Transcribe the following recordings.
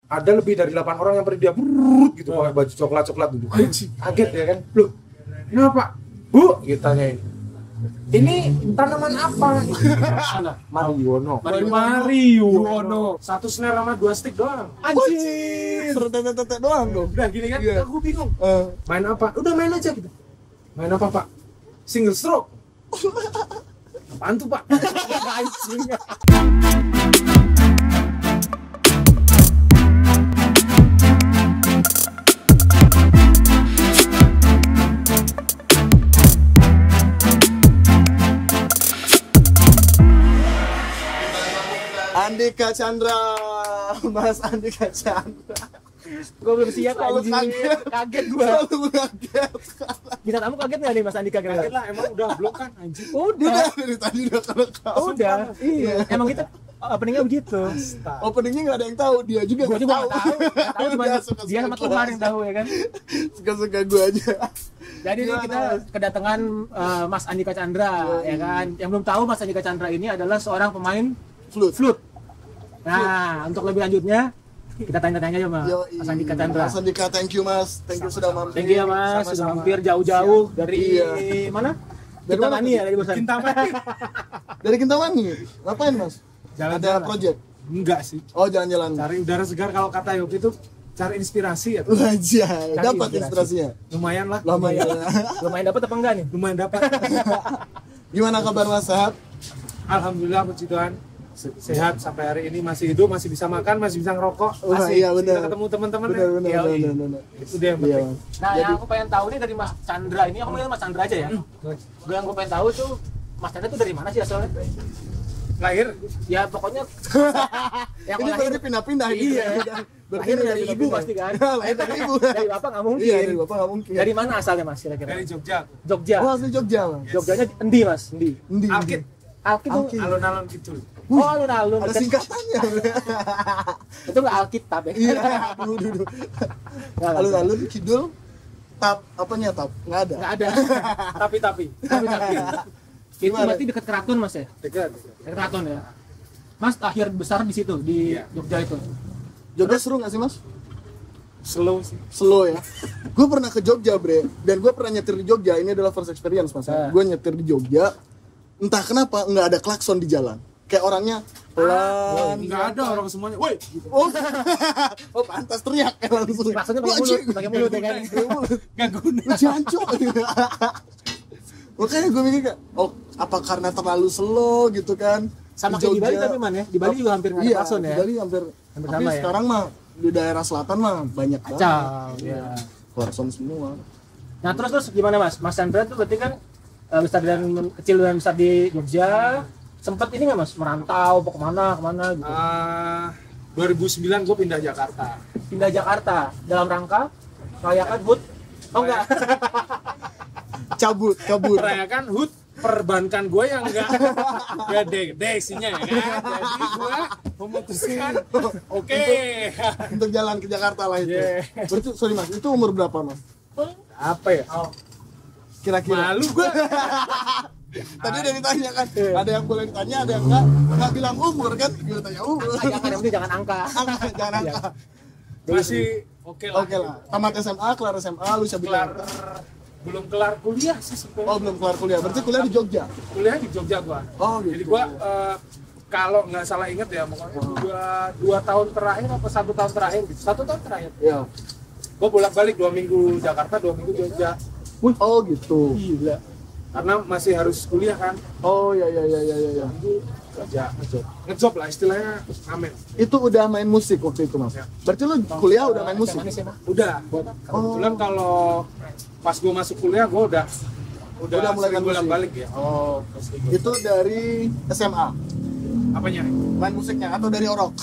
ada lebih dari 8 orang yang pergi dia brrrr, gitu pakai baju coklat gitu. Kaget ya kan, loh kenapa Bu? Gitu tanyain, ini tanaman apa? Mariono. Satu snare sama 2 stick doang. Anjir. Tetek doang dong. Udah gini kan, Iya. aku bingung. Main apa? Udah main aja gitu. Main apa Pak? Single stroke. Apaan tuh Pak? Anjing. Andika Chandra, Mas Andika Chandra. Gue belum siap Selalu anjing. Kaget gue. Selalu kaget. Bintang tamu kaget nggak nih Mas Andika Kaget kira-kira? lah, emang udah blok kan anjing. Udah. Dari tadi udah kerekam. Udah. Iya. Emang kita openingnya begitu. Openingnya nggak ada yang tahu, dia juga Gue nggak juga tahu. nggak tahu. Nggak tahu cuma Udah, suka-suka dia sama gua Tuhan yang aja. tahu ya kan. Suka-suka gue aja. Jadi ini Gimana, kita Mas? kedatangan Mas Andika Chandra ya kan. Yang belum tahu Mas Andika Chandra ini adalah seorang pemain flute. Nah, untuk lebih lanjutnya kita tanya-tanya aja Mas Yoi. Mas Andika Chandra. Mas Andika, thank you Mas. Thank you sudah mampir. Thank you ya Mas, sudah Sama-sama. mampir jauh-jauh dari Iya. mana? Dari mana Kintamani tadi? ya dari Bosan. Kintamani. Dari Kintamani. Ngapain Mas? Jalan-jalan. Ada project. Enggak sih. Oh, jalan-jalan. Cari udara segar, kalau kata Yopi itu cari inspirasi ya. Wajah, Cari dapat inspirasi. inspirasinya. Lumayan lah. Lama ya. Lumayan dapat apa enggak nih? Lumayan dapat. Gimana kabar Mas? Sehat? Alhamdulillah puji Tuhan. Sehat sampai hari ini, masih hidup, masih bisa makan, masih bisa ngerokok. Wah, Asik. iya, Masih benar. bisa ketemu teman-teman. Benar. Itu dia yang Iya, penting. Mas. Nah, Jadi- yang aku pengen tahu nih dari Mas Chandra ini, aku manggil Mas Chandra aja ya. Yang gue pengen tahu tuh Mas Chandra tuh dari mana sih asalnya? Lahir Ya pokoknya yang Ini lahir berarti pindah-pindah gitu. Iya. Berarti Lahir udah dari ibu pindah-pindah. pasti kan? Lahir dari ibu. Dari bapak nggak mungkin. Iya, dari bapak nggak mungkin. Dari mana asalnya Mas kira-kira? dari Jogja. Jogja. Oh, asli Jogja, Mas. Jogjanya endi Mas? Endi? Endi. Alkit, Alkit tuh. Alkit. alun-alun gitu. Oh, alun-alun. Ada Dekat- singkatannya. Itu nggak Alkitab ya? Iya, aduh. Nggak, Alun-alun kidul tap apanya tap? Nggak ada. nggak ada. Tapi Tapi. Itu Gimana? berarti dekat keraton Mas ya? dekat. Dekat keraton ya. Mas lahir besar di situ di Iya. Jogja itu. Jogja seru nggak sih, Mas? Slow sih. Slow ya. Gue pernah ke Jogja, Bre, dan gue pernah nyetir di Jogja. Ini adalah first experience, Mas. Gue nyetir di Jogja. Entah kenapa nggak ada klakson di jalan. Kayak orangnya pelan. Enggak ada orang semuanya. Woi, gitu. Oh, oh pantas teriak ya langsung. Maksudnya Wah, pakai mulut anjing. ya kan? Pakai mulut. Enggak guna. Lu jancok. Makanya gue mikir kayak, oh apa karena terlalu slow gitu kan? Sama kayak di Bali tapi man ya. Di Bali juga hampir nggak ada Iya, klakson di ya. Bali hampir Hampir tapi sama ya. sekarang mah di daerah selatan mah banyak banget. Kacau. Ya. Klakson semua. Nah terus gimana Mas? Mas Chandra tuh berarti kan besar dan kecil dan besar di Jogja. Sempet ini nggak Mas merantau apa kemana gitu? 2009 gue pindah Jakarta. Pindah Jakarta dalam rangka merayakan HUT. Oh enggak. Cabut. Merayakan HUT perbankan gue yang enggak gede isinya ya kan. Jadi gue memutuskan oke. Untuk jalan ke Jakarta lah itu. Yeah. Berarti sorry Mas, itu umur berapa Mas? Apa ya? Kira-kira. Malu gue. Tadi udah ditanya kan, ada yang boleh ditanya, ada yang enggak bilang umur kan, gue tanya umur. Jangan yang penting jangan angka. Jangan angka. Masih oke lah. Oke lah, tamat SMA, kelar SMA, lu bisa Kelar bilang. belum kelar kuliah sih sebenarnya. Oh belum kelar kuliah, berarti kuliah di Jogja. Kuliah di Jogja gua. Oh gitu. Jadi gua kalau nggak salah inget ya, pokoknya dua tahun terakhir apa 1 tahun terakhir gitu. 1 tahun terakhir. Ya. Gua bolak-balik 2 minggu Jakarta, 2 minggu Jogja. Oh gitu. Gila. Karena masih harus kuliah kan. Oh ya. Kerja ngejob lah istilahnya, amin. Itu udah main musik waktu itu Mas. Berarti lu kuliah udah main musik. Udah. Kebetulan kalau pas gua masuk kuliah gua udah mulai main sering musik. bolak-balik ya. Oh, itu dari SMA. Apanya? Main musiknya atau dari orok?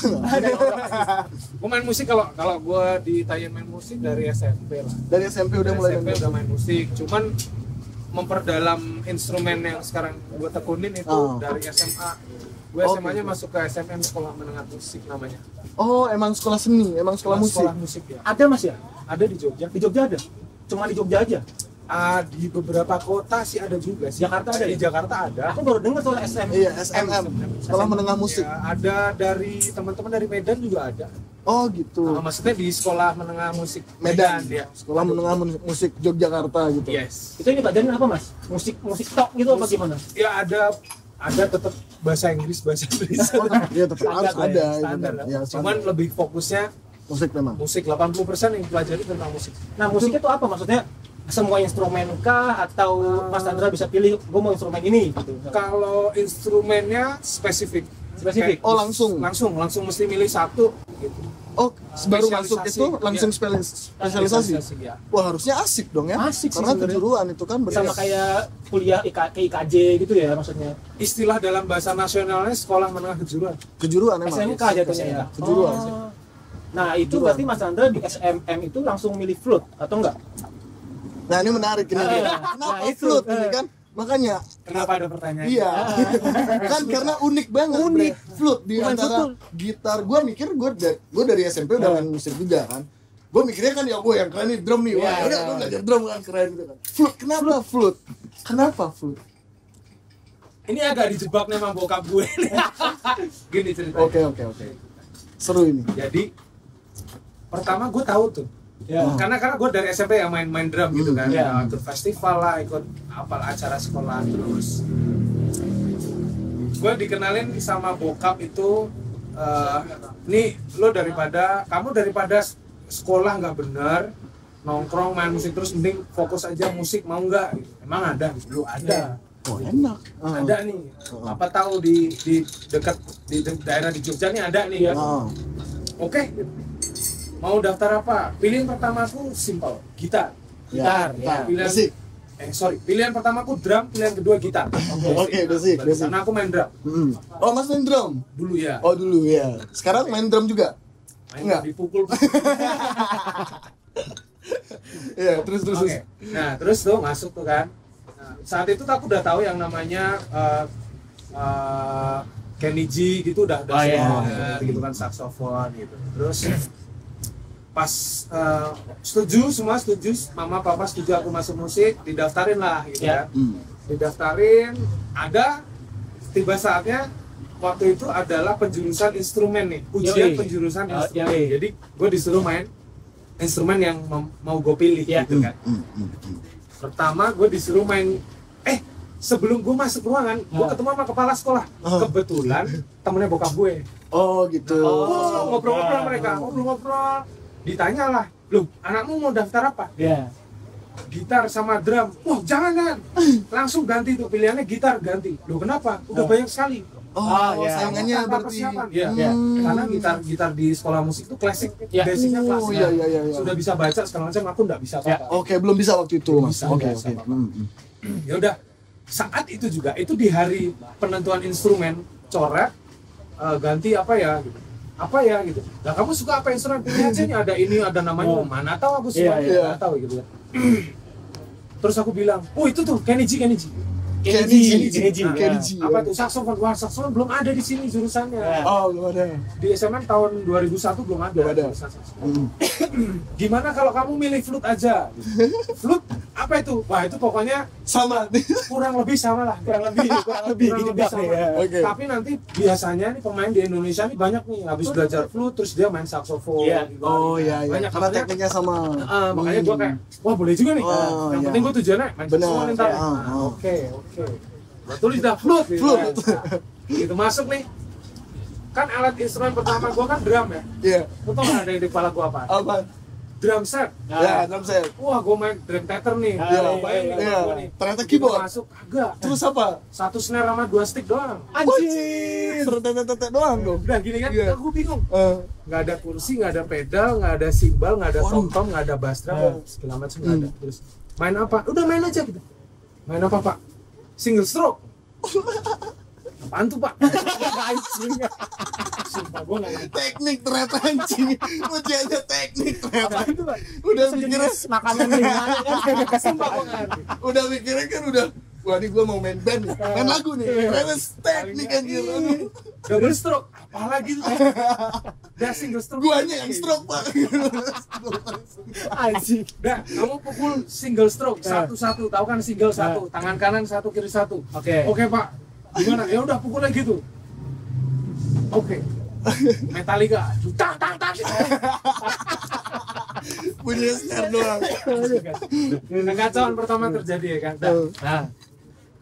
Gua main musik kalau gua ditanyain main musik dari SMP lah. Dari SMP udah Dari mulai SMP main udah musik. main musik, cuman memperdalam instrumen yang sekarang gue tekunin itu Oh. dari SMA. Gue Oh, SMA-nya gitu. masuk ke SMM, Sekolah Menengah Musik namanya. Oh, emang sekolah seni, emang sekolah musik. Sekolah musik ya. Ada Mas ya? Ada di Jogja. Di Jogja ada. Cuma di Jogja aja. Di beberapa kota sih ada juga sih. Jakarta ada Di ya? Jakarta ada. Aku baru dengar soal SM. Iya, SMM, sekolah menengah musik. Ya, ada dari teman-teman dari Medan juga ada. Oh gitu. Maksudnya di sekolah menengah musik Medan. ya. Sekolah menengah musik Yogyakarta gitu. Yes. Itu ini pelajaran apa mas? Musik tok gitu apa gimana? Ya ada tetap bahasa Inggris. Iya tetap harus Standar, ada. Standar. Ya, Cuman lebih fokusnya musik memang. musik, 80% yang pelajari tentang musik. Nah musik itu apa maksudnya? Semua instrumen kah atau Mas Chandra bisa pilih gue mau instrumen ini gitu? Kalau instrumennya spesifik. Spesifik? Kayak Oh langsung. langsung mesti milih satu gitu. Oh baru masuk Spesialisasi, itu langsung iya. spesialisasi. Ya. Wah harusnya asik dong ya. Asik sih Karena sebenarnya. kejuruan itu kan Sama kayak kuliah IKJ gitu ya maksudnya? Istilah dalam bahasa nasionalnya sekolah menengah kejuruan. kejuruan emang. SMK jatuhnya ya? Kejuruan. Oh. Nah itu Kejuruan. berarti Mas Chandra di SMM itu langsung milih flute atau enggak? Nah ini menarik ini. Kenapa Nah, itu. flute ini kan? Makanya Kenapa ada pertanyaan? iya. Kan karena unik banget. Unik. Bre. Flute di Bukan antara betul. gitar. Gua mikir gua dari SMP udah main musik juga kan. Gue mikirnya kan ya gue yang keren nih drum nih. Wah, Iya, udah iya. gue belajar drum kan keren gitu kan. Flute, kenapa flute? Kenapa flute? Ini agak dijebak nih sama bokap gue. Gini ceritanya. Oke. Seru ini. Jadi pertama gue tahu tuh. Ya. Karena gue dari SMP yang main drum gitu kan. Ya. Ikut festival lah, ikut acara sekolah terus. Gue dikenalin sama bokap itu nih kamu daripada sekolah nggak bener, nongkrong main musik terus mending fokus aja musik, mau nggak? Emang ada dulu ada. Oh enak. Ada nih. Apa tahu di dekat daerah di Jogja nih ada nih ya. Oke. Mau daftar apa? Pilihan pertamaku simpel, gitar. Gitar, ya. Pilihan Basic. pilihan pertamaku drum, pilihan kedua gitar. Oke, basic. Karena aku main drum Oh, Mas main drum? dulu ya. Oh, dulu ya. Sekarang main drum juga? Main enggak. dipukul. Iya, terus. Oke. Nah, terus tuh masuk tuh kan. Nah, saat itu aku udah tahu yang namanya Kenny G gitu udah Oh, iya. denger gitu kan, saksofon gitu. Terus pas semua setuju, mama papa setuju aku masuk musik, didaftarin lah gitu Ya. kan. Didaftarin, ada tiba saatnya waktu itu adalah penjurusan instrumen nih, ujian Yoi. penjurusan instrumen. Yoi. Jadi gue disuruh main instrumen yang mau gue pilih Ya. gitu kan. Pertama gue disuruh main, sebelum gue masuk ruangan, gue ketemu sama kepala sekolah. Kebetulan temennya bokap gue. Oh, gitu. Ngobrol-ngobrol mereka, ngobrol-ngobrol. Ditanya lah, loh anakmu mau daftar apa? Ya. Gitar sama drum. Wah jangan. Langsung ganti tuh, pilihannya gitar ganti. Loh kenapa? Udah banyak sekali. Oh, ya. saingannya Tanpa berarti. persiapan. Iya. Ya. Karena gitar di sekolah musik itu klasik, Ya. basicnya Oh, klasik. iya. Sudah bisa baca segala macam, aku nggak bisa apa-apa. Oke, belum bisa waktu itu, Mas. bisa, Oke. nggak bisa apa-apa. Ya udah, saat itu juga itu di hari penentuan instrumen coret, ganti apa ya gitu. Nah kamu suka apa instrumen, pilih aja nih, ada ini, ada namanya, mana tahu aku suka, Iya. nggak tahu gitu kan. Terus aku bilang, oh itu tuh Kenny G. Kenny G. Nah, Kenny G. apa tuh saksofon? Wah saksofon belum ada di sini jurusannya. Ya. Oh, belum ada. Di SMN tahun 2001 belum ada. Belum ada. jurusan saksofon. Gimana kalau kamu milih flute aja? Flute apa itu? Wah itu pokoknya Sama. kurang lebih sama lah. Kurang lebih dijebak nih ya. Oke. Tapi nanti biasanya nih pemain di Indonesia nih banyak nih habis belajar flute terus dia main saksofon. Iya. gitu. Oh, iya. Banyak Karena makanya, tekniknya sama. makanya gua kayak wah boleh juga nih. Oh, Yang iya. penting gua tujuannya main Benar, saksofon ntar. iya. Nah, Oke. Gua tulis dah flute. Gitu, Flute. kan. Gitu masuk nih. Kan alat instrumen pertama gua kan drum ya. Iya. Lu tau gak ada yang di kepala gua apa? Apa? Drum set. Ya, drum set. Wah, gua main drum tether nih. Iya, Bayangin iya. gua nih. Ternyata Begitu keyboard. masuk kagak. Terus apa? Satu snare sama 2 stick doang. Anjir. Tete doang dong. Udah gini kan, Iya. aku bingung. Eh, Nggak ada kursi, nggak ada pedal, nggak ada cymbal, nggak ada Waduh. tom-tom, nggak ada bass drum, segala macam nggak ada. Terus main apa? Udah main aja gitu. Main apa pak? Single stroke. Apaan tuh pak? Anjing. Sumpah gue nggak ngerti. teknik ternyata anjing. Ujiannya teknik ternyata. Apaan tuh, Pak? Udah Itu mikirnya, sejenis makanan ringan kan. Sumpah gue nggak ngerti. udah mikirnya kan udah. Wah, ini gue mau main band nih. Main lagu nih. Ternyata teknik anjir. Aduh. Double stroke, apalagi tuh? Udah single stroke. Guanya yang stroke, Pak. Anjing. Udah, kamu pukul single stroke satu-satu, tahu kan single satu, tangan kanan satu, kiri satu. Oke. Oke pak, gimana? Ya udah pukul lagi gitu. Oke, Metallica, tang tang tang. Punya snare doang. Kekacauan pertama terjadi ya kan. Nah,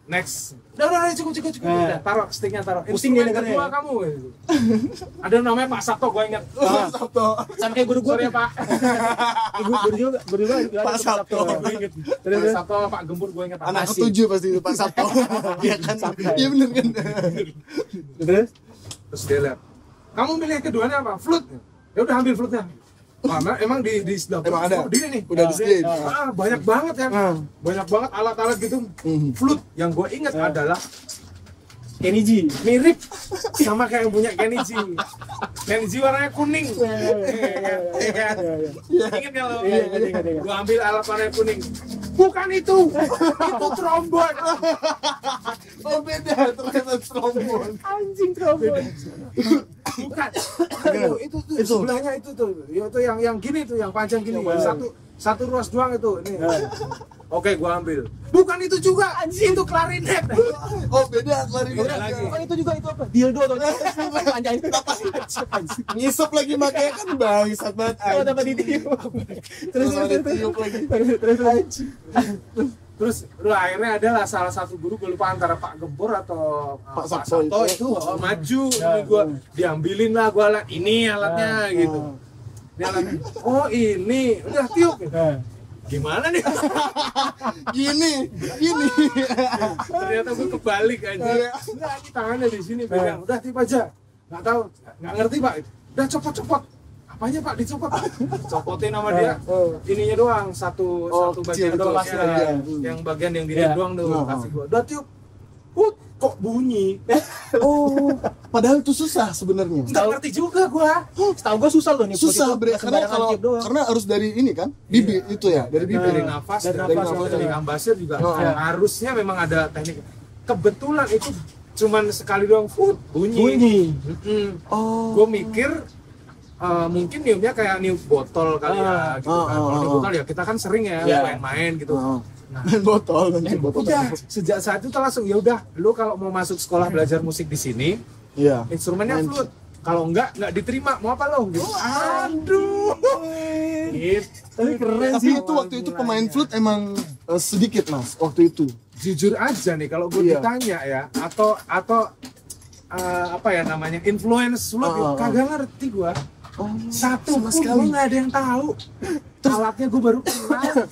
next. Udah, cukup. Udah, taruh sticknya, taruh. Pusing Instrumen dia dengarnya. kedua kamu. Gitu. Ada namanya Pak Sabto, gue ingat. Sabto. Sama kayak guru gua. Sorry ya Pak. Guru juga Pak Sabto. Gue inget. Pak Sabto, Pak Gembur, gue ingat. Anak ketujuh pasti itu Pak Sabto. Iya kan? Iya bener kan? Terus dia lihat, kamu milih keduanya apa? Flute. Ya udah ambil flute-nya. Karena emang di dapur Emang ada? berdiri nih. Udah disediain. Banyak banget ya. Banyak banget alat-alat gitu. Flute yang gue ingat adalah Kenny G. mirip sama kayak yang punya Kenny G. Kenny G warnanya kuning. Iya kan? Ingat nggak lo? Ingat. Gue ambil alat warna kuning. Bukan itu trombon. Oh beda, ternyata trombon. Anjing trombon. Bukan. Itu sebelahnya itu tuh. Itu yang gini tuh, yang panjang gini. Satu ruas doang itu. Ini. Oke, gua ambil. Bukan itu juga. Itu klarinet. Oh beda, klarinet lagi. Bukan itu juga, itu apa? Dildo atau panjang itu. Ngisep lagi makanya kan bangsat banget. Oh, dapat ditiup. Terus ada tiup lagi. Terus akhirnya adalah salah satu guru, gue lupa antara Pak Gembur atau Pak Pak Sabto Sabto itu maju. Ini gua diambilin lah gua alat ini alatnya gitu. Ini alatnya. Oh ini udah tiup. Gimana nih? Gini. Ternyata gue kebalik aja. Enggak, ini tangannya di sini pegang. Udah tiup aja. Nggak tahu, nggak ngerti Pak. Udah copot. Apanya Pak dicopot? Copotin sama dia. Ininya doang satu bagian doang. Yang bagian yang gini doang tuh kasih gua. Udah tiup. Kok bunyi? Oh, padahal itu susah sebenarnya. Nggak ngerti juga gua. Setahu gua susah loh nih. Susah bre, karena harus dari ini kan, bibir itu ya, dari bibir. Dari nafas, dari ambasir juga harusnya memang ada teknik. Kebetulan itu cuman sekali doang bunyi. Oh. Gue mikir mungkin niupnya kayak niup botol kali ya gitu kan. Kalau niup botol ya kita kan sering ya main-main gitu. Main botol. Udah sejak saat itu langsung ya udah lu kalau mau masuk sekolah belajar musik di sini instrumennya flute. Kalau enggak diterima, mau apa lo? Gitu. Aduh. Gitu. Tapi keren sih. Tapi waktu itu pemain flute emang sedikit Mas waktu itu. Jujur aja nih kalau gue ditanya ya atau apa ya namanya influence flute kagak ngerti gue. Satu pun gue nggak ada yang tahu. Alatnya gue baru kenal.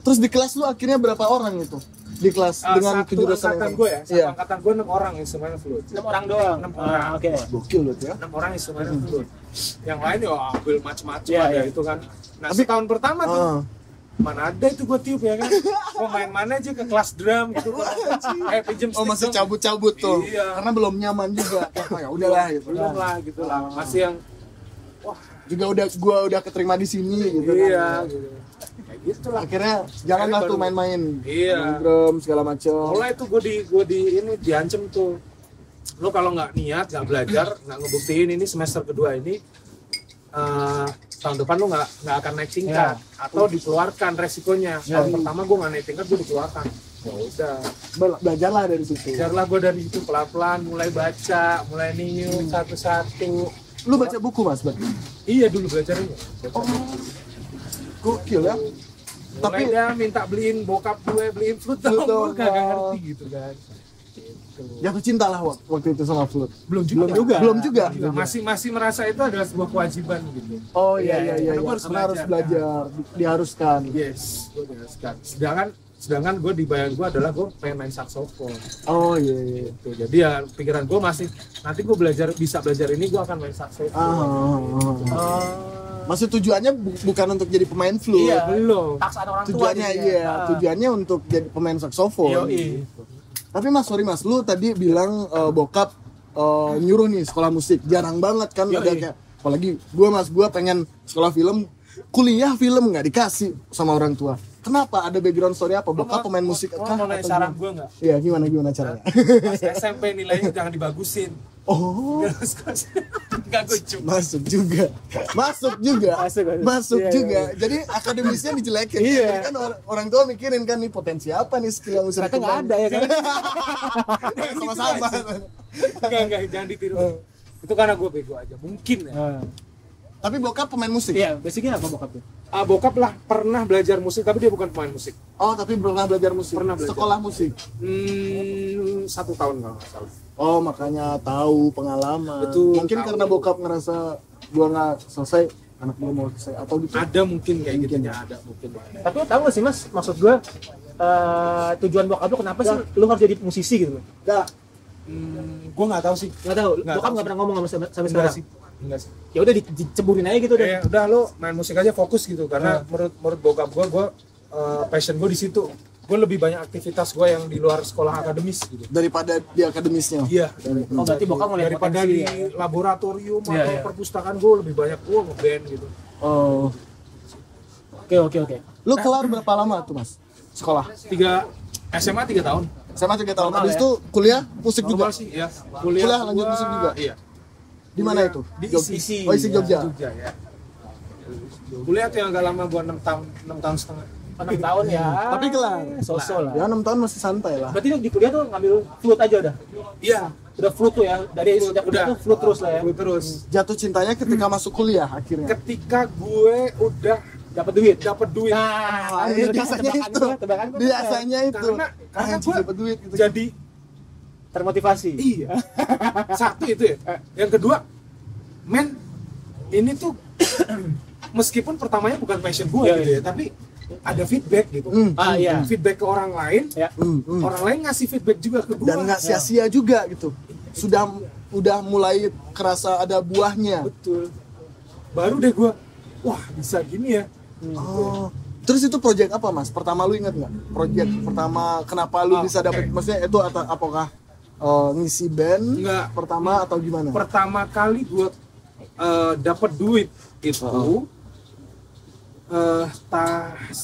Terus di kelas lu akhirnya berapa orang itu? Di kelas dengan kejurusan angkatan gue ya, satu angkatan gue 6 orang instrumennya flute. 6 orang doang. 6 orang. Oke. Gokil loh ya. 6 orang instrumennya flute. Yang lain ya ambil macam-macam ada itu kan. Nah, tahun pertama tuh mana ada itu gue tiup ya kan. Gue main mana aja ke kelas drum gitu. Pinjem stick. Masih cabut-cabut tuh. Iya. Karena belum nyaman juga. Ya udahlah gitu. Belum lah gitu lah. Masih yang juga gua udah keterima di sini gitu iya, kan. Gitu. Kayak gitu lah. Akhirnya janganlah tuh main-main. Iya. Main drum segala macam. Mulai tuh gue di ini diancem tuh. Lo kalau nggak niat, nggak belajar, nggak ngebuktiin ini semester kedua ini tahun depan lo nggak akan naik tingkat atau dikeluarkan resikonya. Tahun pertama gue nggak naik tingkat, gue dikeluarkan. Ya udah. Belajarlah dari situ. Belajarlah gue dari itu pelan-pelan, mulai baca, mulai niup satu-satu. Lu baca buku Mas berarti? Iya dulu belajarnya. Gokil ya. Tapi dia minta beliin bokap gue beliin flute, gue kagak ngerti gitu kan. Jatuh cinta lah waktu itu sama flute. Belum juga. Masih merasa itu adalah sebuah kewajiban gitu. Oh iya. Karena harus belajar, diharuskan. Yes, gue diharuskan. Sedangkan gue di bayangan gue adalah gue pengen main saksofon. Oh iya. Gitu. Jadi ya pikiran gue masih nanti gue bisa belajar ini gue akan main saksofon. Masih tujuannya bukan untuk jadi pemain flute. Iya, belum. Paksaan orang tua. Tujuannya tujuannya untuk jadi pemain saksofon. Tapi Mas, sorry Mas, lu tadi bilang bokap nyuruh nih sekolah musik. Jarang banget kan ada kayak apalagi gue pengen sekolah film, kuliah film nggak dikasih sama orang tua. Kenapa? Ada background story apa? Bokap pemain musik kah? Mau nanya saran gue nggak? Iya, gimana caranya? Pas SMP nilainya jangan dibagusin. Oh, nggak lucu. Masuk juga. Jadi akademisnya dijelekin. Jadi kan orang tua mikirin kan nih potensi apa nih skill yang bisa nggak ada ya kan? sama-sama. Enggak, jangan ditiru. Itu karena gue bego aja, mungkin ya. Tapi bokap pemain musik? Iya, basicnya apa bokap tuh? Bokap lah pernah belajar musik, tapi dia bukan pemain musik. Oh, tapi pernah belajar musik? Pernah belajar. Sekolah musik? 1 tahun kalau nggak salah. Oh, makanya tahu pengalaman. Betul, mungkin tahu. karena bokap ngerasa gua nggak selesai, anak gua mau selesai atau gitu. Ada mungkin kayak gitu ya, ada mungkin. Tapi lo tahu gak sih mas, maksud gue tujuan bokap lo kenapa sih lo harus jadi musisi gitu loh? Enggak. Gue nggak tahu sih. Nggak tahu, Nggak bokap tahu nggak pernah ngomong sampai Enggak sekarang. sih. Enggak sih. Ya udah diceburin aja gitu deh. Udah lo main musik aja fokus gitu karena menurut bokap gue passion gue di situ. Gue lebih banyak aktivitas gue yang di luar sekolah akademis gitu. Daripada di akademisnya. Iya. Oh berarti bokap ngeliat Daripada potensi di ya? laboratorium Iya, atau iya. perpustakaan gue lebih banyak gue ngeband gitu. Oh. Oke. Lu kelar berapa lama tuh, Mas? Sekolah? SMA 3 tahun. SMA 3 tahun. Normal Habis ya? itu kuliah musik juga. Normal sih ya. Kuliah lanjut gua- musik juga? Iya. Di mana itu? Di Jogja. ISI. Oh, ISI Jogja. Jogja ya. Kuliah tuh yang agak lama gue 6 tahun setengah. 6 tahun ya. Tapi kelar. So-so lah. Ya 6 tahun masih santai lah. Berarti di kuliah tuh ngambil flute aja udah? Iya. Udah flute tuh ya? Dari sejak kuliah tuh flute terus lah ya? Gue terus. Jatuh cintanya ketika masuk kuliah akhirnya. Ketika gue udah Dapat duit? dapat duit. Ah, bener kan? biasanya Tebakan itu. gua, tebakan gua Biasanya itu. Karena Anjing, gue dapat duit gitu. jadi termotivasi. iya. Satu itu ya. Yang kedua, men ini tuh meskipun pertamanya bukan passion gue Iya, gitu ya, tapi ada feedback gitu. Ah iya. Feedback ke orang lain, Ya. orang lain ngasih feedback juga ke gue. Dan nggak sia-sia juga gitu. Udah mulai kerasa ada buahnya. Betul. Baru deh gue, wah bisa gini ya. Oh. Terus itu project apa, Mas? Pertama lu inget nggak? Project pertama kenapa lu bisa dapet? oke. Maksudnya itu apakah ngisi band Enggak. pertama atau gimana? Pertama kali gue dapat duit itu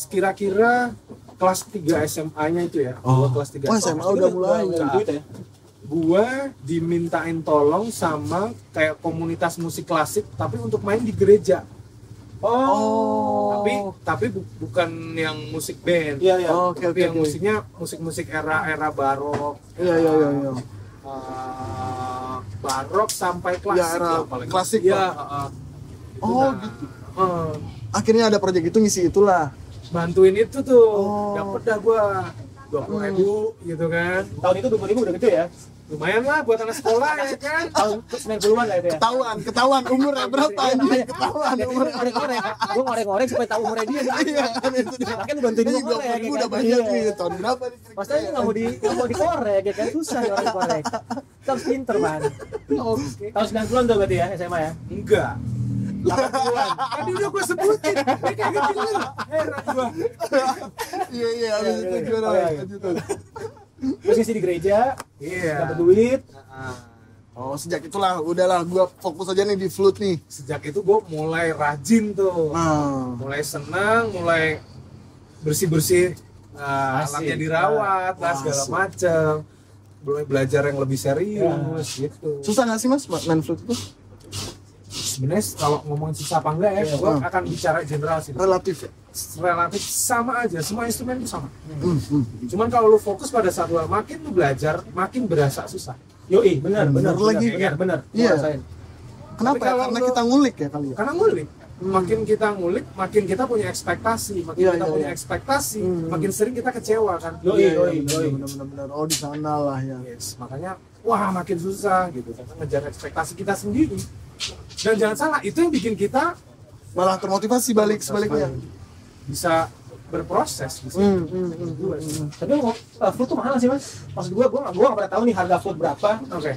kira-kira kelas 3 SMA-nya itu ya. Gua kelas 3 Oh, SMA udah mulai. Duit ya? Gua dimintain tolong sama kayak komunitas musik klasik tapi untuk main di gereja. Oh. Tapi bukan yang musik band. Iya, iya. Oh, oke, Tapi oke, yang oke. musiknya musik era barok. Iya. Barok sampai klasik Ya, era lah paling. klasik Iya, lah. Oh, Nah, gitu. eh, Akhirnya ada project itu ngisi itulah. bantuin itu tuh. Oh. Dapet dah gua 20.000 gitu kan. Tahun itu 2000 udah gede ya? Lumayan lah buat anak sekolah ya kan. Tahun 90-an lah itu ya? Ketahuan umurnya berapa anjing? Ketahuan umurnya. Ngorek-ngorek, gue ngorek-ngorek supaya tahu umurnya dia. Iya kan itu dia. Makanya lu bantuin Ini gue gua ngorek. ya udah kan? banyak Iya. nih tahun berapa nih? Masalahnya nggak mau dikorek ya kan, susah nih orang korek. Kita harus pinter man. Oke. Tahun 90-an tuh berarti ya SMA ya? Enggak. 80-an. Tadi udah gua sebutin. Ini kayak gitu kan. Heran gua. Iya habis itu gimana? Oke. Lanjutin. Terus ngisi di gereja, Iya. dapat duit. Oh, sejak itulah udahlah gua fokus aja nih di flute nih. Sejak itu gua mulai rajin tuh. Nah, Mulai senang, mulai bersih-bersih Asik. alatnya dirawat, lah segala Asik. macam. Mulai belajar yang lebih serius gitu. susah nggak sih Mas main flute itu? Sebenarnya kalau ngomongin susah apa enggak ya, gua akan bicara general sih. Relatif ya. Relatif sama aja, semua instrumen itu sama. Cuman kalau lu fokus pada satu hal, makin lu belajar, makin berasa susah. Yoi, benar lagi. benar. Iya. Gua rasain. Kenapa? Tapi Ya? kalau Karena lu- kita ngulik ya kali ya. Karena ngulik, makin kita ngulik, makin kita punya ekspektasi, makin Iya, kita iya, punya iya. ekspektasi, makin sering kita kecewa kan. Yoi. Benar. Oh, di sana lah ya. Yes, makanya wah makin susah gitu karena ngejar ekspektasi kita sendiri. Dan jangan salah, itu yang bikin kita Malah termotivasi balik sebaliknya. bisa berproses. Bisa. Tapi flute tuh mahal sih mas. Maksud gue nggak pernah tahu nih harga flute berapa. Oke.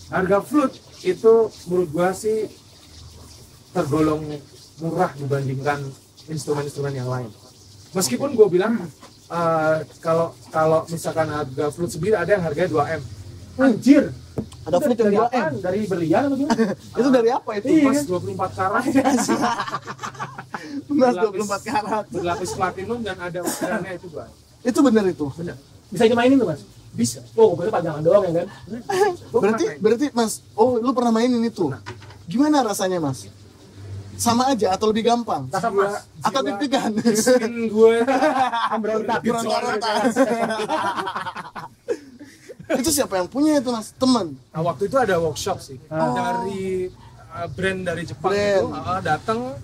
Harga flute itu menurut gua sih tergolong murah dibandingkan instrumen-instrumen yang lain. Meskipun gua bilang kalau misalkan harga flute sendiri ada yang harganya 2M. Anjir. Ada Itu flute yang dari 2M? apaan? Dari berlian atau gimana? Itu dari apa itu? Iya. Mas 24 karat, Mas 24 karat. berlapis platinum dan ada ukurannya itu 2M. Itu benar itu. Benar. Bisa dimainin tuh mas? Bisa. Oh, berarti pajangan doang ya kan? Gua Berarti pernah main. berarti Mas, oh lu pernah mainin itu? Gimana rasanya Mas? Sama aja atau lebih gampang? Rasa mas. Atau deg-degan? Bikin gue Berontak. Berontak-ontak. Itu siapa yang punya itu mas? Teman? Nah, waktu itu ada workshop sih dari brand dari Jepang itu datang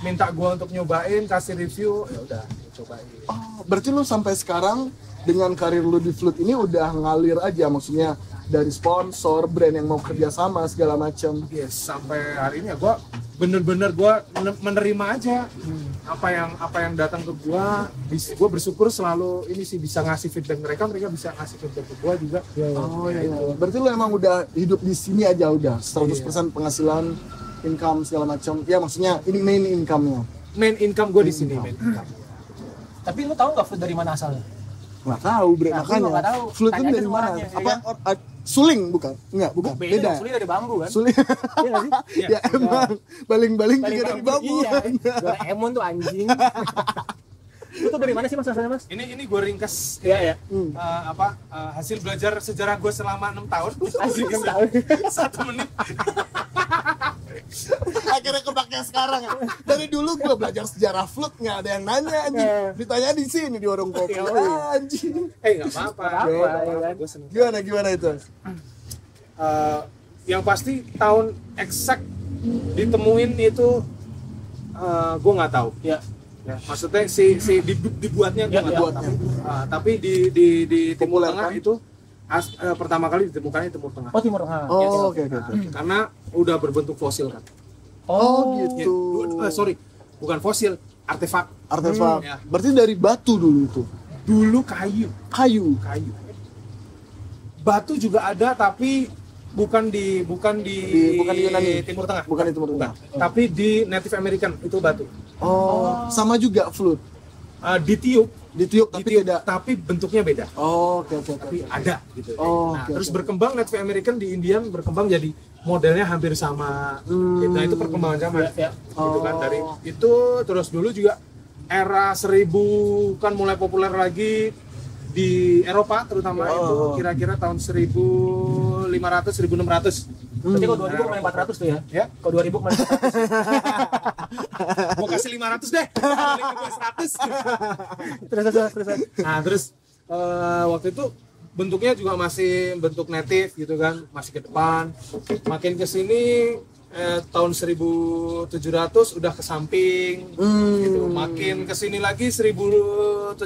minta gua untuk nyobain, kasih review, ya udah cobain. Oh, berarti lu sampai sekarang dengan karir lu di Flute ini udah ngalir aja, maksudnya dari sponsor, brand yang mau kerja sama segala macam. Yes, sampai hari ini ya gua bener-bener gua menerima aja apa yang datang ke gua bersyukur selalu ini sih bisa ngasih feedback mereka bisa ngasih feedback ke gua juga. Oh iya. Berarti lu emang udah hidup di sini aja udah 100% penghasilan, income segala macam. Ya maksudnya ini main income-nya. Main income gua di sini, main income. Tapi lu tahu nggak Flute dari mana asalnya? Nggak tahu, bre, Nah, makanya. nggak tahu. Flute Tanya itu aja dari sama mana? orangnya, ya Apa kan? suling bukan? Enggak, bukan. Beda. Suling dari bambu kan? Suling. Iya nggak sih? Ya emang baling-baling juga Paling dari bambu. Iya. Doraemon tuh anjing. Itu dari mana sih mas asalnya mas? Ini gue ringkas Iya ya. hasil belajar sejarah gue selama 6 tahun. Asik kan tahu. 1 menit. Akhirnya kepake sekarang ya. Dari dulu gue belajar sejarah Flute nggak ada yang nanya anjing. Ditanya di sini di warung kopi. Anjing. Nggak apa-apa. Gue seneng. Gimana itu? Yang pasti tahun exact ditemuin itu gue nggak tahu. Ya. Ya, maksudnya dibuatnya gue nggak tahu. Tapi di Timur Tengah itu pertama kali ditemukannya di Timur Tengah. Oh Timur Tengah. Oh oke. Karena udah berbentuk fosil kan. Oh gitu. Sorry, bukan fosil, artefak. Ya. Berarti dari batu dulu itu. Dulu kayu. Batu juga ada tapi bukan di Yunani. Timur Tengah. Bukan di Timur Tengah. Tapi di Native American itu batu. Oh, sama juga Flute. Ditiup Tapi tidak. tapi bentuknya beda. Oh, oke. Tapi ada gitu. Oh, Nah, oke, terus oke. berkembang Native American di Indian berkembang jadi modelnya hampir sama. Nah, itu perkembangan zaman. Ya. Gitu kan dari itu terus dulu juga era 1000 kan mulai populer lagi di Eropa terutama itu kira-kira tahun 1500 1600. Berarti kalau 2000 kemarin 400 tuh ya? Ya. Kalau 2000 kemarin 400. Mau kasih 500 deh. Balik ke gue 100. Terus. Nah, terus waktu itu bentuknya juga masih bentuk native gitu kan, masih ke depan. Makin ke sini tahun 1700 udah ke samping gitu. Makin ke sini lagi 1700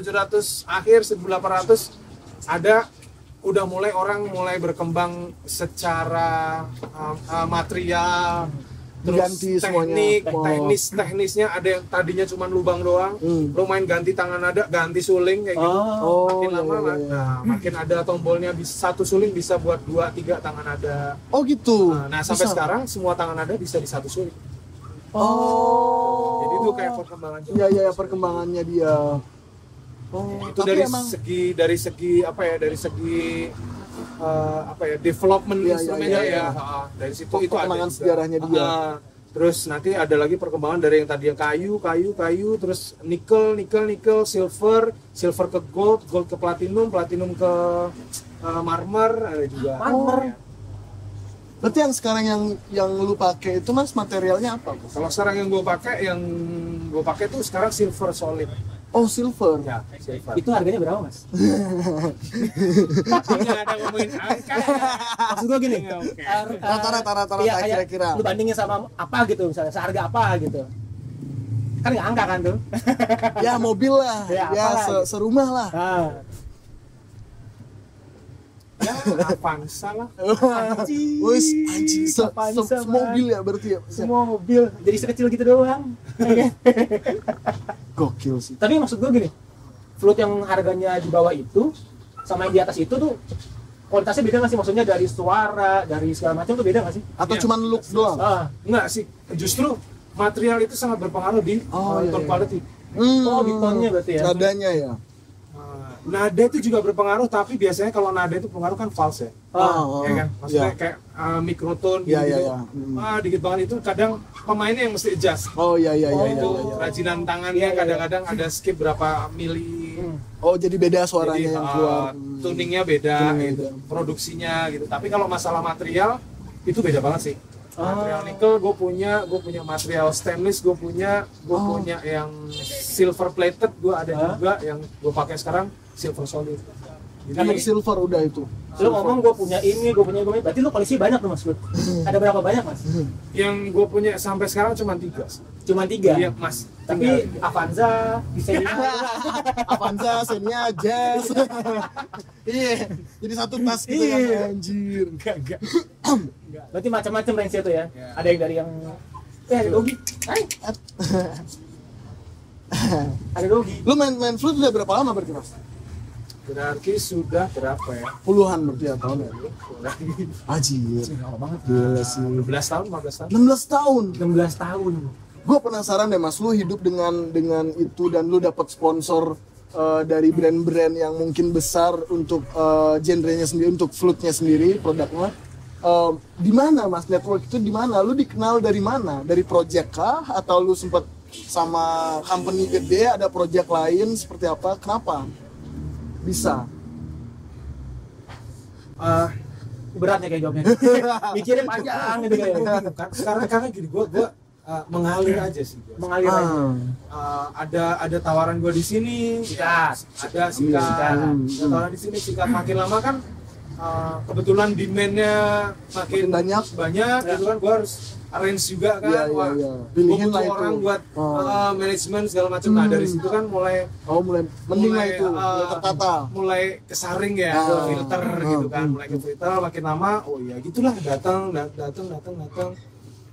akhir 1800 ada udah mulai orang mulai berkembang secara material, terus Diganti semuanya. teknisnya ada yang tadinya cuma lubang doang, lo main ganti tangan nada, ganti suling kayak gitu. Makin lama, nah makin ada tombolnya, satu suling bisa buat 2-3 tangan nada. Oh gitu. Nah sampai sekarang semua tangan nada bisa di satu suling. Oh. Jadi itu kayak perkembangan. Iya perkembangannya dia. Oh, Itu dari segi development instrumennya ya. Dari situ itu ada perkembangan juga sejarahnya dia. Terus nanti ada lagi perkembangan dari yang tadi kayu, terus nikel, silver ke gold ke platinum ke marmer ada juga. Marmer. Berarti yang sekarang yang lu pakai itu mas materialnya apa? Kalau sekarang yang gue pakai tuh sekarang silver solid. Oh silver. Ya, silver. Itu harganya berapa mas? Nggak ada ngomongin angka. Maksud gua gini. Rata-rata iya, kira-kira. Lu bandingin sama apa gitu misalnya, seharga apa gitu. Kan nggak angka kan tuh. Ya mobil lah. Ya, Ya apalah. serumah lah. Ya, Avanza lah. Wis anjing Avanza, mobil ya berarti ya. Semua mobil jadi sekecil gitu doang. Gokil sih. Tapi maksud gue gini, Flute yang harganya di bawah itu sama yang di atas itu tuh kualitasnya beda nggak sih? Maksudnya dari suara, dari segala macam tuh beda nggak sih? Atau Iya. cuman look doang? Enggak sih, justru material itu sangat berpengaruh di tone quality. Oh, di tone-nya berarti ya? Nadanya ya. Nada itu juga berpengaruh, tapi biasanya kalau nada itu pengaruh kan false ya. Ya kan? Maksudnya kayak mikrotone Iya, gitu. iya, iya. Dikit banget itu kadang pemainnya yang mesti adjust. Oh iya. Itu kerajinan tangannya kadang-kadang ada skip berapa mili. Oh jadi beda suaranya Jadi yang keluar. tuningnya beda gitu, produksinya gitu. Tapi kalau masalah material itu beda banget sih. Material nikel gue punya material stainless gue punya yang silver plated gue ada juga yang gue pakai sekarang silver solid. Jadi silver udah itu. Lu ngomong gue punya ini, berarti lu koleksi banyak tuh mas Flut. Ada berapa banyak mas? Yang gue punya sampai sekarang cuma 3. Cuma 3? Iya mas. Tapi Avanza, Xenia, Avanza, Xenia, Jazz. Iya, jadi satu tas gitu kan, anjir. Enggak. Berarti macam-macam range itu ya. Ada yang dari yang ada Dogi. Ada Dogi. Lu main flute udah berapa lama berarti mas? Berarti sudah berapa ya? Puluhan berarti ya tahun ya? Anjir. Lama banget. Gila sih. 15 tahun, 15 tahun. 16 tahun. 16 tahun. Gue penasaran deh mas, lu hidup dengan itu dan lu dapat sponsor dari brand-brand yang mungkin besar untuk genrenya sendiri, untuk flute-nya sendiri, produknya. Di mana mas network itu di mana? Lu dikenal dari mana? Dari project kah? Atau lu sempat sama company gede ada project lain seperti apa? Kenapa? Bisa. Beratnya kayak jawabnya. Mikirnya panjang gitu kayak. Karena gini, gue mengalir aja sih. Mengalir aja. Ada tawaran gue di sini, Sikat. ada sikat. Ada tawaran di sini sikat, makin lama kan kebetulan demand-nya makin banyak gitu kan, gue harus arrange juga kan. Iya. Pilihin lah orang itu buat manajemen segala macam. Nah dari situ kan mulai mending lah itu mulai tertata, mulai kesaring ya, ke filter gitu kan, mulai ke filter, makin lama oh ya gitulah, datang.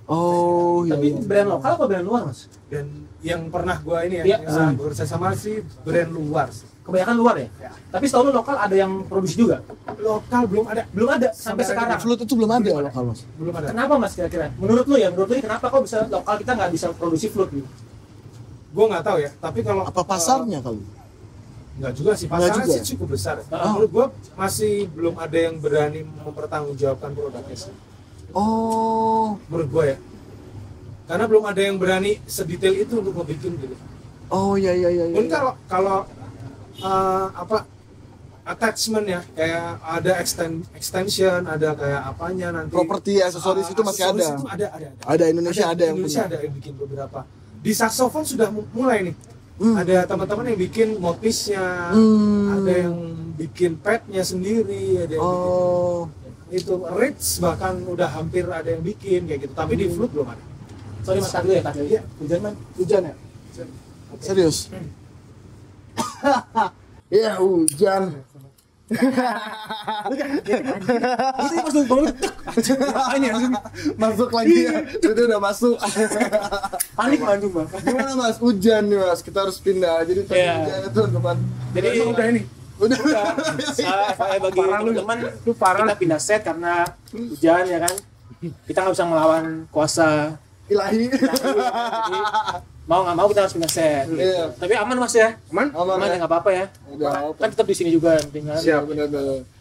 Oh iya. Tapi brand lokal apa brand luar mas? Dan yang pernah gua ini ya, yang bekerja sama sih brand luar sih. Kebanyakan luar ya? Tapi setahu lu lokal ada yang produksi juga? Lokal belum ada sampai sekarang. Flute itu belum ada lokal mas. Belum ada. Kenapa mas kira-kira? Menurut lu ini kenapa kok bisa lokal kita nggak bisa produksi flute gitu? Gua nggak tahu ya. Tapi kalau apa pasarnya kali? Nggak juga sih, pasarnya sih cukup besar. Menurut gua masih belum ada yang berani mempertanggungjawabkan produknya sih. Oh, menurut gua ya. Karena belum ada yang berani sedetail itu untuk ngebikin gitu. Oh iya. Mungkin kalau attachment ya, kayak ada extension, ada kayak apanya nanti. Properti aksesoris itu masih ada. Itu ada. Ada Indonesia ada yang Indonesia punya. ada yang bikin beberapa. Di saxophone sudah mulai nih. Ada teman-teman yang bikin motifnya, ada yang bikin padnya sendiri, ada yang bikin itu Ritz bahkan udah hampir ada yang bikin kayak gitu. Tapi di flute belum ada. Sorry mas, tadi ya. Iya. Hujan ya? Serius? Iya hujan. Masuk lagi ya. Itu udah masuk. Panik Bandung bang. Gimana mas? Hujan nih mas. Kita harus pindah. Jadi hujan itu teman. Jadi udah ini. Udah. Bagi teman-teman kita pindah set karena hujan ya kan. Kita nggak bisa melawan kuasa ilahi. Jadi, mau nggak mau kita harus pindah set. Iya. Tapi aman mas ya. Aman ya nggak apa-apa ya. Kan tetap di sini juga tinggal. Siap benar.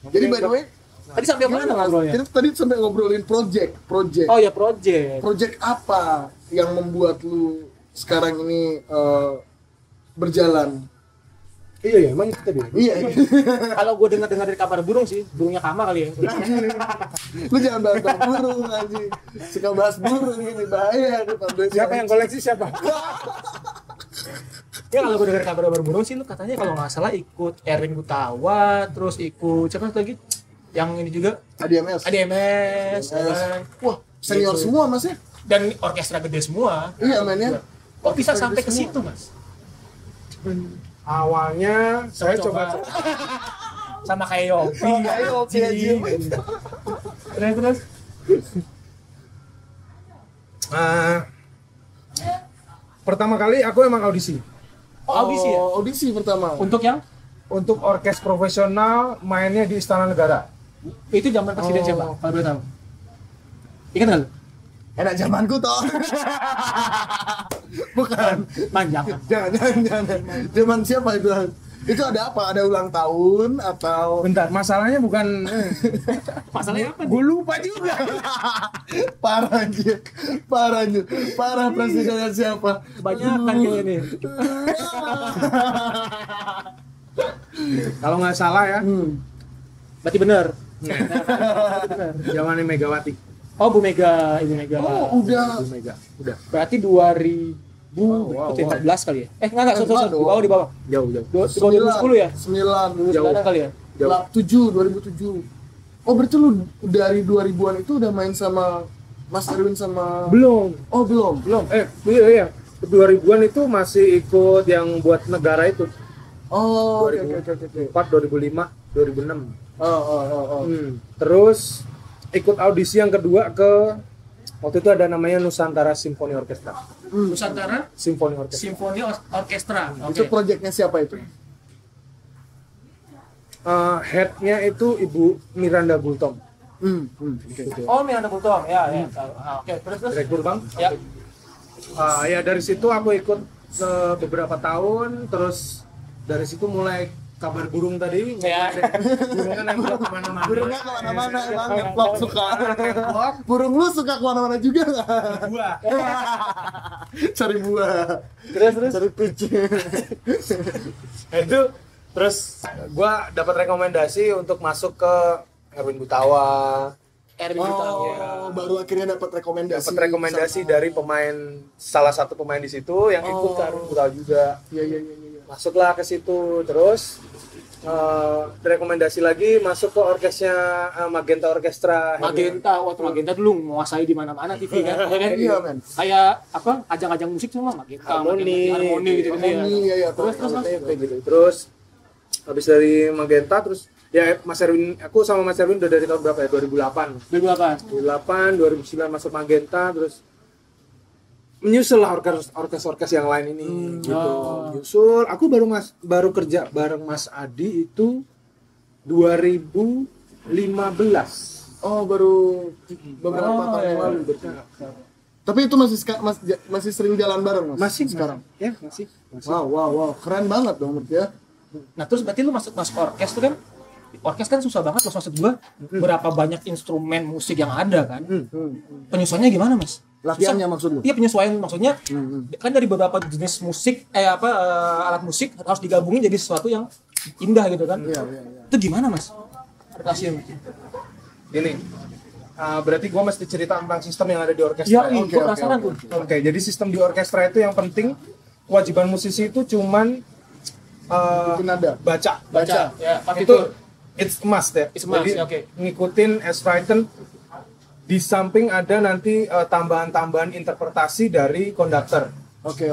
Jadi by the way, tadi sampai mana ngobrolnya? Kita tadi sampai ngobrolin project. Oh ya project. Project apa yang membuat lu sekarang ini berjalan? Iya ya, emang itu tadi. Iya. Kalau gue dengar dari kabar burung sih, burungnya Kama kali ya. Lu jangan bahas burung anjing. Suka bahas burung ini bahaya. Siapa yang koleksi siapa? Ya kalau gue dengar kabar burung sih, lu katanya kalau nggak salah ikut Erwin Gutawa, terus ikut siapa lagi? Yang ini juga ADMS. Wah, senior gitu. semua mas ya? Dan orkestra gede semua. Iya mainnya. Kok bisa sampai ke situ mas? Awalnya saya coba sama kayak Yopi. Terus pertama kali aku emang audisi. Audisi ya? Audisi pertama. Untuk yang? Untuk orkes profesional mainnya di Istana Negara. Itu zaman presiden siapa? Kalau boleh tahu. Ingat nggak? Enak zamanku toh. Bukan. Panjang. Jangan. Zaman siapa itu? Itu ada apa? Ada ulang tahun atau? Bentar, masalahnya bukan. Masalahnya apa? Gue lupa juga. Parah anjir. Parah presidennya siapa? Banyak kan kayak ini. Kalau nggak salah ya. Berarti benar. Zamannya Megawati. Oh, Bu Mega, Ibu Mega. Oh, udah. Bu Mega, udah. Berarti 2014 kali ya? Enggak, di bawah. Jauh. 2010 ya? 9. 2009 kali ya? 2007. Oh berarti lu dari 2000-an itu udah main sama Mas Erwin sama... Belum. Oh belum. Iya. 2000-an itu masih ikut yang buat negara itu. Oh, 2004, 2005, 2006. Oh. Terus ikut audisi yang kedua ke waktu itu ada namanya Nusantara Symphony Orchestra. Nusantara Symphony Orchestra. Symphony Orchestra. Itu proyeknya siapa itu? Headnya itu Ibu Miranda Gultom. Oh, Miranda Gultom. Ya. Oke, terus. Direktur Bang. Ya. Ya dari situ aku ikut beberapa tahun, terus dari situ mulai kabar burung tadi. Ya. Burungnya nempel kemana-mana. Burungnya kemana-mana emang ngeplok suka. Burung lu suka kemana-mana juga nggak? Buah. Cari buah. Terus. Cari biji. Itu terus gua dapat rekomendasi untuk masuk ke Erwin Gutawa. Baru akhirnya dapat rekomendasi. Dari salah satu pemain di situ yang ikut ke Erwin Gutawa juga. Iya. Masuklah ke situ, terus rekomendasi lagi masuk ke orkesnya Magenta Orkestra. Magenta dulu menguasai di mana-mana TV kan. Iya, men. Kayak apa? Ajang-ajang musik semua Magenta. Harmoni gitu ya. Iya. Terus habis dari Magenta terus ya aku sama Mas Erwin udah dari tahun berapa ya? 2008, 2009 masuk Magenta, terus menyusul lah orkes yang lain ini gitu. Nyusul, aku baru kerja bareng Mas Adi itu 2015. Oh, baru beberapa tahun yang lalu berarti. Tapi itu masih sering jalan bareng, Mas? Masih sekarang. Ya, masih. Wow, keren banget dong berarti ya. Nah, terus berarti lu masuk orkes tuh kan? Orkes kan susah banget, maksud gua. Berapa banyak instrumen musik yang ada kan? Penyesuaiannya gimana, Mas? Latihannya maksud lu? Iya, penyesuaian maksudnya kan dari beberapa jenis musik alat musik harus digabungin jadi sesuatu yang indah gitu kan. Iya. Itu gimana, Mas? Adaptasinya. Ini berarti gua mesti cerita tentang sistem yang ada di orkestra. Iya, gua penasaran tuh. Oke, jadi sistem di orkestra itu yang penting kewajiban musisi itu cuman nada. baca. Ya, Itu it's a must ya. It's a must, jadi oke. ngikutin as written. Di samping ada nanti tambahan-tambahan interpretasi dari konduktor. Oke.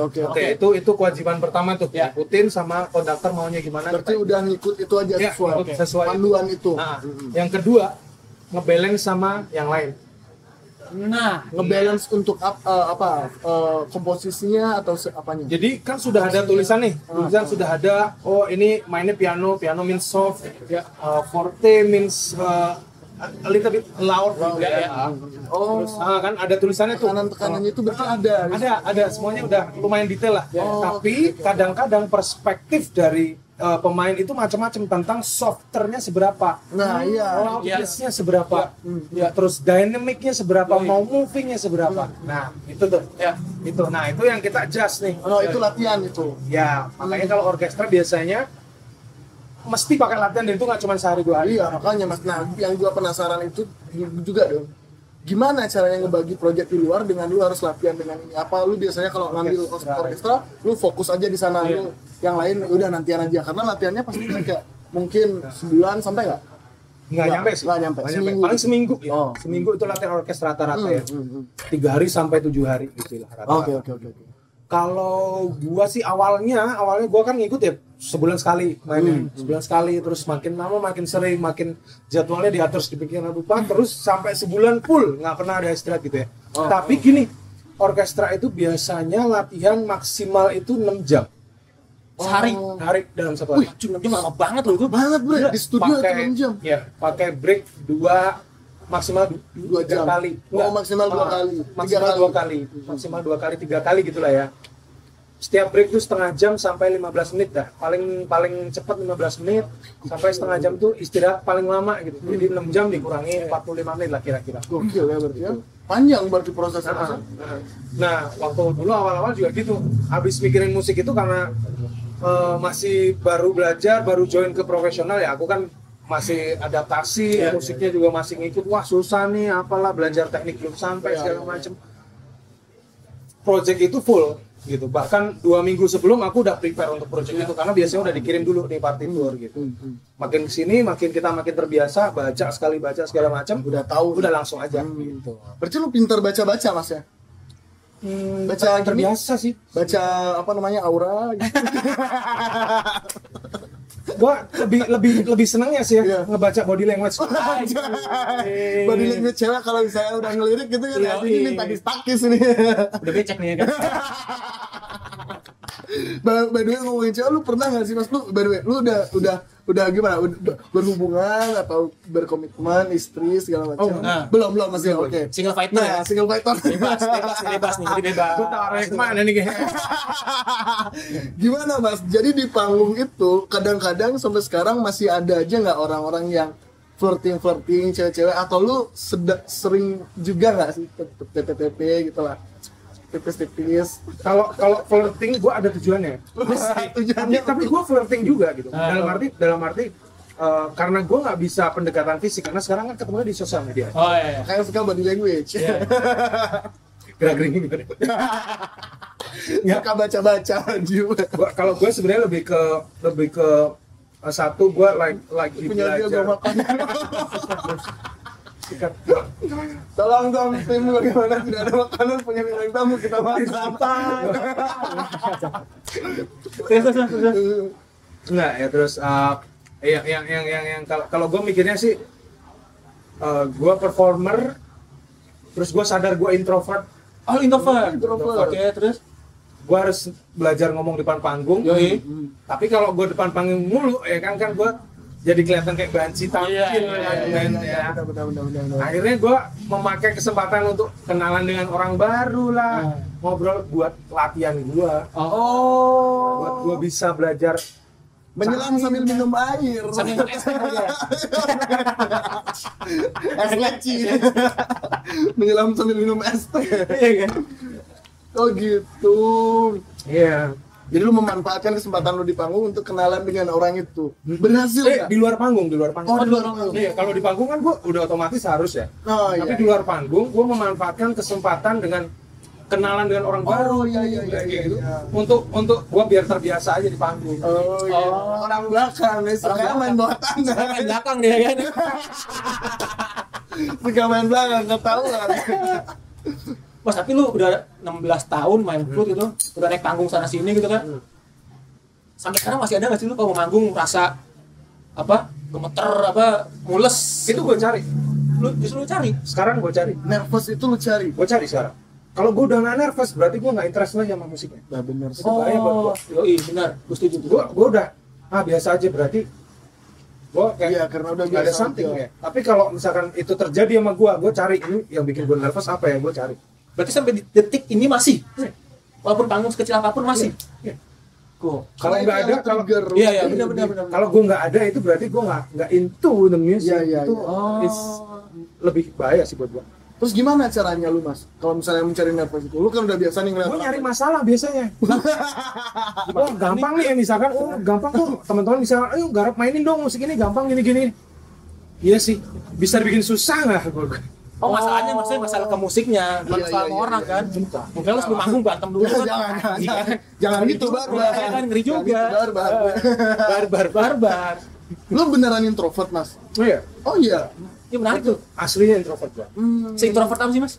Itu kewajiban pertama tuh. Ya. Ikutin sama konduktor maunya gimana. Berarti udah ngikut itu aja Ya, sesuai panduan itu. Nah, yang kedua ngebalance sama yang lain. Nah, Ngebalance untuk komposisinya atau apanya? Jadi kan sudah ada tulisan nih, sudah ada. Oh ini mainnya piano means soft, forte means a little bit loud. ya. Oh, Terus kan ada tulisannya tuh. tekanan-tekanannya itu berarti ada. Ada semuanya udah lumayan detail lah. Tapi kadang-kadang perspektif dari pemain itu macam-macam tentang softernya seberapa. Nah, iya. Loudness-nya seberapa. Ya, terus dynamic-nya seberapa, mau moving-nya seberapa. Nah, itu tuh. Ya, itu. Nah, itu yang kita adjust nih. Oh, itu latihan itu. Ya, makanya kalau orkestra biasanya mesti pakai latihan dan itu nggak cuma sehari 2 hari. Iya, makanya Mas. Nah, yang gua penasaran itu juga dong. Gimana caranya ngebagi proyek di luar dengan lu harus latihan dengan ini? Apa lu biasanya kalau ngambil orkestra, lu fokus aja di sana, lu yang lain udah nantian aja karena latihannya pasti kayak mungkin sebulan sampai nggak? Nggak nyampe sih. Nggak nyampe. Seminggu. Paling seminggu ya. Oh. Seminggu itu latihan orkestra rata-rata ya. 3 hari sampai 7 hari gitu lah rata-rata. Oke. Kalau gua sih awalnya gua kan ngikut ya sebulan sekali mainnya. Sebulan sekali, terus makin lama makin sering, makin jadwalnya diatur sedemikian rupa, terus sampai sebulan full nggak pernah ada istirahat gitu ya. Tapi gini, orkestra itu biasanya latihan maksimal itu 6 jam Sehari dalam satu hari. Cuma lama banget loh itu. Banget bro, di studio itu 6 jam. Ya, pakai break 2 maksimal 2 jam. kali. Oh, maksimal 2 kali. Maksimal 2 kali. Maksimal 2 kali, 3 kali gitulah ya. Setiap break itu setengah jam sampai 15 menit dah. Paling cepat 15 menit sampai setengah jam tuh istirahat paling lama gitu. Jadi 6 jam dikurangi 45 menit lah kira-kira. Gokil ya berarti ya. Panjang berarti prosesnya. Nah, waktu dulu awal-awal juga gitu. Habis mikirin musik itu karena masih baru belajar, baru join ke profesional ya. Aku kan masih adaptasi, musiknya juga masih ngikut. Wah susah nih, apalah belajar teknik belum sampai segala macam. Project itu full gitu. Bahkan 2 minggu sebelum aku udah prepare untuk project itu karena biasanya udah dikirim dulu nih partitur gitu. Makin kesini makin kita makin terbiasa baca segala macam, udah tahu, udah langsung aja gitu. Berarti lu pintar baca-baca Mas ya? Baca terbiasa sih. Baca apa namanya aura gitu. Gua lebih senangnya sih ya ngebaca body language. Body language cewek kalau misalnya udah ngelirik gitu kan, ini minta distakis ini. Udah becek nih ya kan. By the way ngomongin cewek, lu pernah nggak sih Mas, lu by the way lu udah gimana, udah berhubungan atau berkomitmen, istri segala macam? Belum masih oke. Single fighter. Nah, single fighter. Bebas nih, jadi bebas. Gua taruh kemana nih kayaknya. Gimana Mas? Jadi di panggung itu kadang-kadang sampai sekarang masih ada aja nggak orang-orang yang flirting cewek-cewek, atau lu sering juga nggak sih TP gitu lah, tipis-tipis? Kalau flirting gue ada tujuannya. Tapi gue flirting juga gitu. Dalam arti karena gue nggak bisa pendekatan fisik karena sekarang kan ketemu di sosial media. Oh iya. Kayak suka body language. Gerak-gerik gitu. Suka baca-baca juga. Kalau gue sebenarnya lebih ke satu gue like Punya dia belajar. gue makan. Tolong dong tim, bagaimana tidak ada makanan punya bintang tamu, kita makan. Enggak ya, terus yang kalau gue mikirnya sih gue performer, terus gue sadar gue introvert. Oh, introvert. Oke, terus Gue harus belajar ngomong depan panggung. Tapi kalau gue depan panggung mulu ya kan gue jadi kelihatan kayak banci tampil. Benar. Akhirnya gue memakai kesempatan untuk kenalan dengan orang baru lah, ngobrol buat latihan gue. Buat gue bisa belajar menyelam sambil minum air. sambil minum es ya. Es leci. Menyelam sambil minum es teh. Iya kan? Oh gitu. Iya. Jadi lu memanfaatkan kesempatan lu di panggung untuk kenalan dengan orang itu. Berhasil nggak? Di luar panggung. Oh, di luar panggung. Iya, kalau di panggung kan gue udah otomatis harus ya. Oh, Tapi iya. di luar panggung gue memanfaatkan kesempatan dengan kenalan dengan orang baru. Iya. Gitu. Untuk gue biar terbiasa aja di panggung. Oh, iya. Orang belakang nih, suka main bawah tanah. Main belakang dia kan. Suka main belakang, ketahuan. Mas, tapi lu udah 16 tahun main flute gitu, udah naik panggung sana sini gitu kan. Sampai sekarang masih ada nggak sih lu kalau manggung merasa apa gemeter, apa mules? Itu gue cari. Justru lu cari. Sekarang gue cari. Nervous itu lu cari. Gue cari sekarang. Kalau gue udah nggak nervous, berarti gue nggak interest lagi sama musiknya. Nah bener sih. Itu bahaya buat gue. Yoi, benar. Gue setuju. Gue udah biasa aja, berarti gue kayak Iya, karena udah nggak ada biasa something aja. ya. Tapi kalau misalkan itu terjadi sama gue cari ini yang bikin gue nervous apa ya, gue cari. Berarti sampai di detik ini masih, walaupun panggung sekecil apapun masih. Iya. Cool. Kalau nggak ada, kalau Iya, benar. kalau gue nggak ada itu berarti gue nggak into the music. Iya. Itu is lebih bahaya sih buat gue. Terus gimana caranya lu Mas? Kalau misalnya mencari nervous itu, lu kan udah biasa nih ngeliat. Gue nyari masalah biasanya. Gampang nih ya, misalkan gampang tuh teman-teman misalkan ayo garap mainin dong musik ini gampang gini. Iya sih, bisa dibikin susah nggak? Oh, masalahnya masalah ke musiknya, bukan masalah sama orang kan. Mungkin lu sebelum manggung berantem dulu kan. Jangan gitu barbar. Kan ngeri juga. Barbar. Lu beneran introvert Mas? Oh iya, Oh iya. Iya menarik tuh. aslinya introvert gua. Se-introvert apa sih, Mas?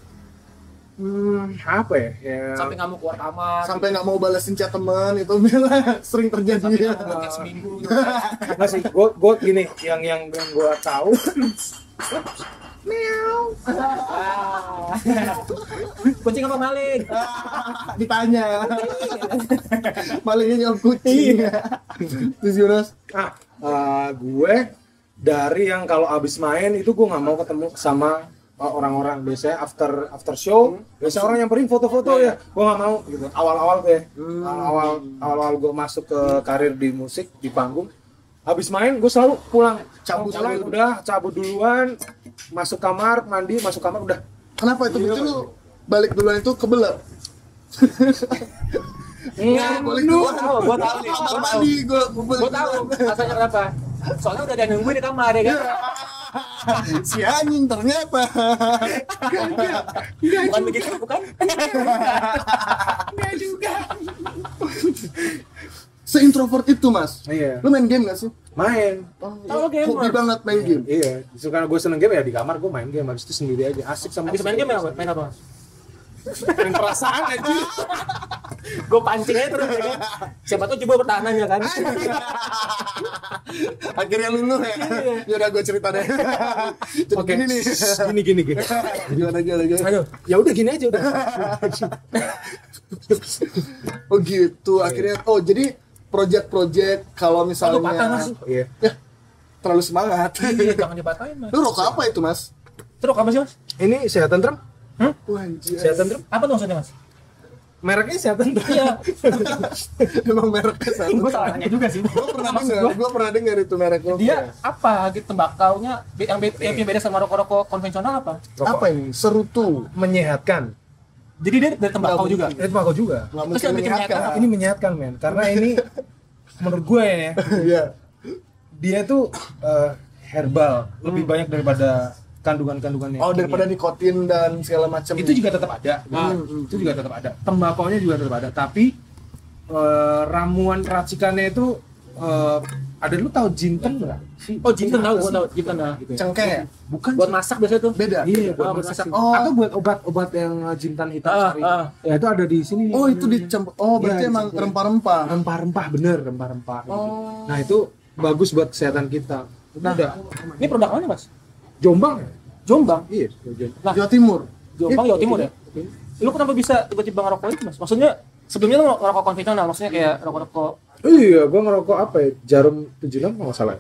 Apa ya? Sampai nggak mau keluar kamar. Sampai nggak mau balesin chat teman itu bilang sering terjadi. Sampai nggak mau podcast seminggu. Nggak sih, gua gini, yang gua tahu. Meow. Kucing apa maling? Ditanya. Malingnya nyampe kucing. Terus Jonas? Gue dari yang kalau abis main itu gue nggak mau ketemu sama orang-orang. Biasanya after show biasanya orang nyamperin foto-foto ya, gue nggak mau gitu. Awal-awal tuh ya, awal gue masuk ke karir di musik di panggung, habis main gue selalu pulang udah cabut duluan, masuk kamar mandi, masuk kamar udah. Kenapa itu? Berarti lu balik duluan itu kebelet? Enggak, gua tahu nih. Kamar mandi gue Gua tahu rasanya kenapa. Soalnya udah ada yang nungguin di kamar ya kan. si anjing ternyata. Bukan begitu, bukan? Enggak juga. se-extrovert itu mas. Iya. Lu main game gak sih? Main. Oh, gamer. Hobi banget main game. Iya, justru karena gue seneng game ya di kamar gue main game, habis itu sendiri aja, asik sama. Habis main game apa? Main apa? Main perasaan aja. Gue pancing aja terus ya. Siapa tuh coba pertahanannya kan. Akhirnya lulu ya. Ya udah gue cerita deh. Jadi Oke. gini nih. Gini. Gimana. Aduh. Ya udah gini aja udah. Oh gitu. Akhirnya jadi project kalau Aduh, patah misalnya mas. Iya. ya terlalu semangat. Iya, jangan dipatahin mas. Lu rokok apa itu mas? Terus apa sih mas? Ini sehat tentrem? Wah, anjir. Sehat tentrem? Apa tuh maksudnya mas? Mereknya sehat tentrem. Iya. Emang mereknya satu. Gue salah nanya juga sih. Gue pernah dengar itu merek rokok. Dia apa gitu tembakaunya yang beda sama rokok-rokok konvensional apa? Apa ini? Serutu. Menyehatkan. Jadi dia dari tembakau Nggak juga. mungkin. Itu tembakau juga. Nggak Terus mungkin yang bikin menyehatkan. menyehatkan Ini menyehatkan men, karena ini menurut gue ya, Iya. dia tuh herbal, lebih banyak daripada kandungan-kandungannya. Oh daripada nikotin dan segala macam. Itu juga tetap ada. Itu juga tetap ada. Tembakaunya juga tetap ada, tapi ramuan racikannya itu ada, lu tahu jinten nggak sih? Oh, jinten tahu, gua tahu jinten dah. Gitu ya. Cengkeh ya? Bukan Buat sih. masak biasanya tuh. Beda. Iya, buat buat masak. masak. Oh. Atau buat obat-obat yang jintan hitam sari. Ya itu ada di sini. Oh itu dicampur. Oh berarti Iya, emang dicampur. rempah-rempah. Rempah-rempah, bener rempah-rempah. Oh. Nah itu bagus buat kesehatan kita. Udah. Ini produk mana mas? Jombang. Jombang. Iya. Nah, Jawa Timur. Jombang Jawa Timur ya. Lu kenapa bisa tiba-tiba ngerokok itu mas? Maksudnya sebelumnya lu ngerokok konvensional, maksudnya kayak rokok-rokok. Iya, gua ngerokok apa ya? Jarum 76 kalau nggak salah.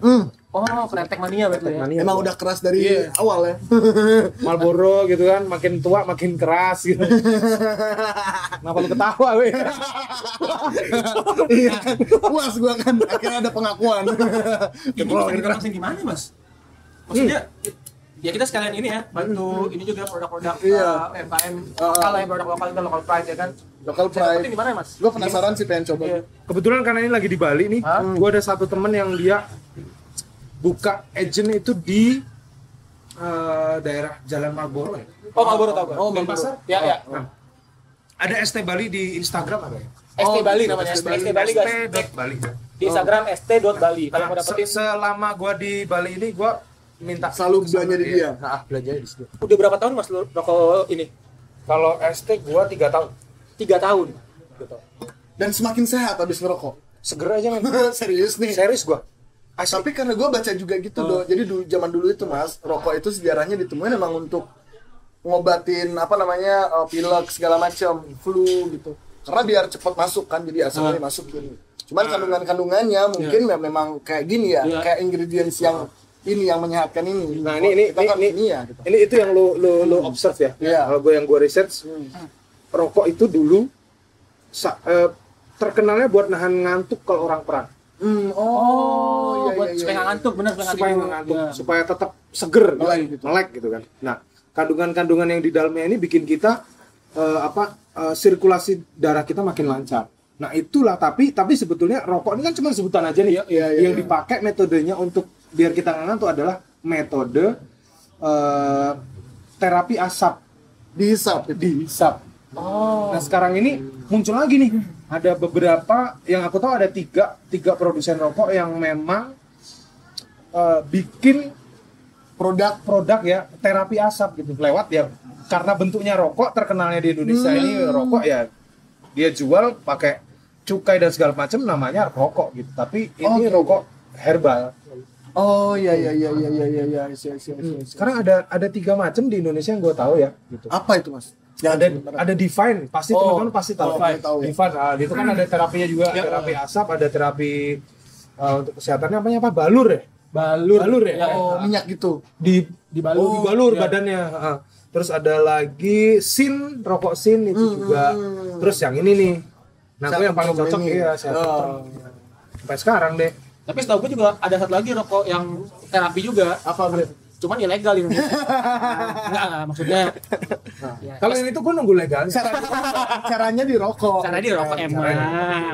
Oh, kretek mania berarti ya. Mania. Emang udah keras dari Iya. awal ya. Marlboro gitu kan, makin tua makin keras gitu. Kenapa lu ketawa, weh? Iya. Puas gua kan akhirnya ada pengakuan. Ini langsung gimana mas? Maksudnya ya kita sekalian ini ya bantu ini juga produk-produk Iya. UMKM lokal ya, produk lokal kita local pride ya kan. Local Saya pride. dapetin di mana ya mas? Gua penasaran sih pengen coba. Iya. Kebetulan karena ini lagi di Bali nih, gua ada satu temen yang dia buka agent itu di daerah Jalan Marlboro ya. Oh, Marlboro tahu gua. Oh, Denpasar. Ya ya. Nah, ada ST Bali di Instagram ada ya? ST Bali gitu, namanya. ST ST Bali guys. Bali. Di Instagram st.bali. Kalau mau Nah, dapetin selama gua di Bali ini gua minta Selalu belanja di dia. Nah, belanja di situ. udah berapa tahun mas lu rokok ini? Kalau ST gua 3 tahun. 3 tahun. Dan semakin sehat habis ngerokok. Seger aja men. Serius nih. Serius gua. Tapi karena gue baca juga gitu doh. Jadi zaman dulu itu mas, rokok itu sejarahnya ditemuin emang untuk ngobatin apa namanya pilek segala macam, flu gitu. Karena biar cepat masuk kan, jadi asalnya masuk gini. Cuman kandungan-kandungannya mungkin memang kayak gini ya, kayak ingredients yang ini yang menyehatkan ini. Nah, ini ya gitu. Ini itu yang lu observe ya. Iya. Kalau gue research, rokok itu dulu terkenalnya buat nahan ngantuk kalau orang perang. Oh, buat supaya nggak ngantuk, benar Supaya nggak ngantuk, Ya. supaya tetap seger, Melek melek gitu kan. Nah, kandungan-kandungan yang di dalamnya ini bikin kita sirkulasi darah kita makin lancar. Nah, itulah tapi sebetulnya rokok ini kan cuma sebutan aja nih. Yang dipakai metodenya untuk biar kita nggak ngantuk adalah metode terapi asap. Dihisap. Oh. Nah sekarang ini muncul lagi nih, ada beberapa yang aku tahu ada tiga produsen rokok yang memang bikin produk ya terapi asap gitu lewat ya, karena bentuknya rokok terkenalnya di Indonesia ini rokok ya, dia jual pakai cukai dan segala macam namanya rokok gitu, tapi ini rokok herbal. Oh iya. Sekarang ada 3 macam di Indonesia yang gue tahu ya gitu. Apa itu mas? Ada Divine, pasti teman-teman pasti tahu. tahu ya. Divine, itu kan ada terapinya juga, terapi asap, ada terapi untuk kesehatannya apa? Balur ya? Balur ya? Oh minyak gitu. Dibalur badannya. Terus ada lagi sin, rokok sin itu juga. Terus yang ini nih. Nah, gue yang paling cocok ya sampai sekarang deh. Tapi setahu gue juga ada satu lagi rokok yang terapi juga. Apa Bre? Cuman ilegal di Indonesia. Enggak, maksudnya. Kalau ini tuh gue nunggu legal. Caranya dirokok. Karena dia rokok emang.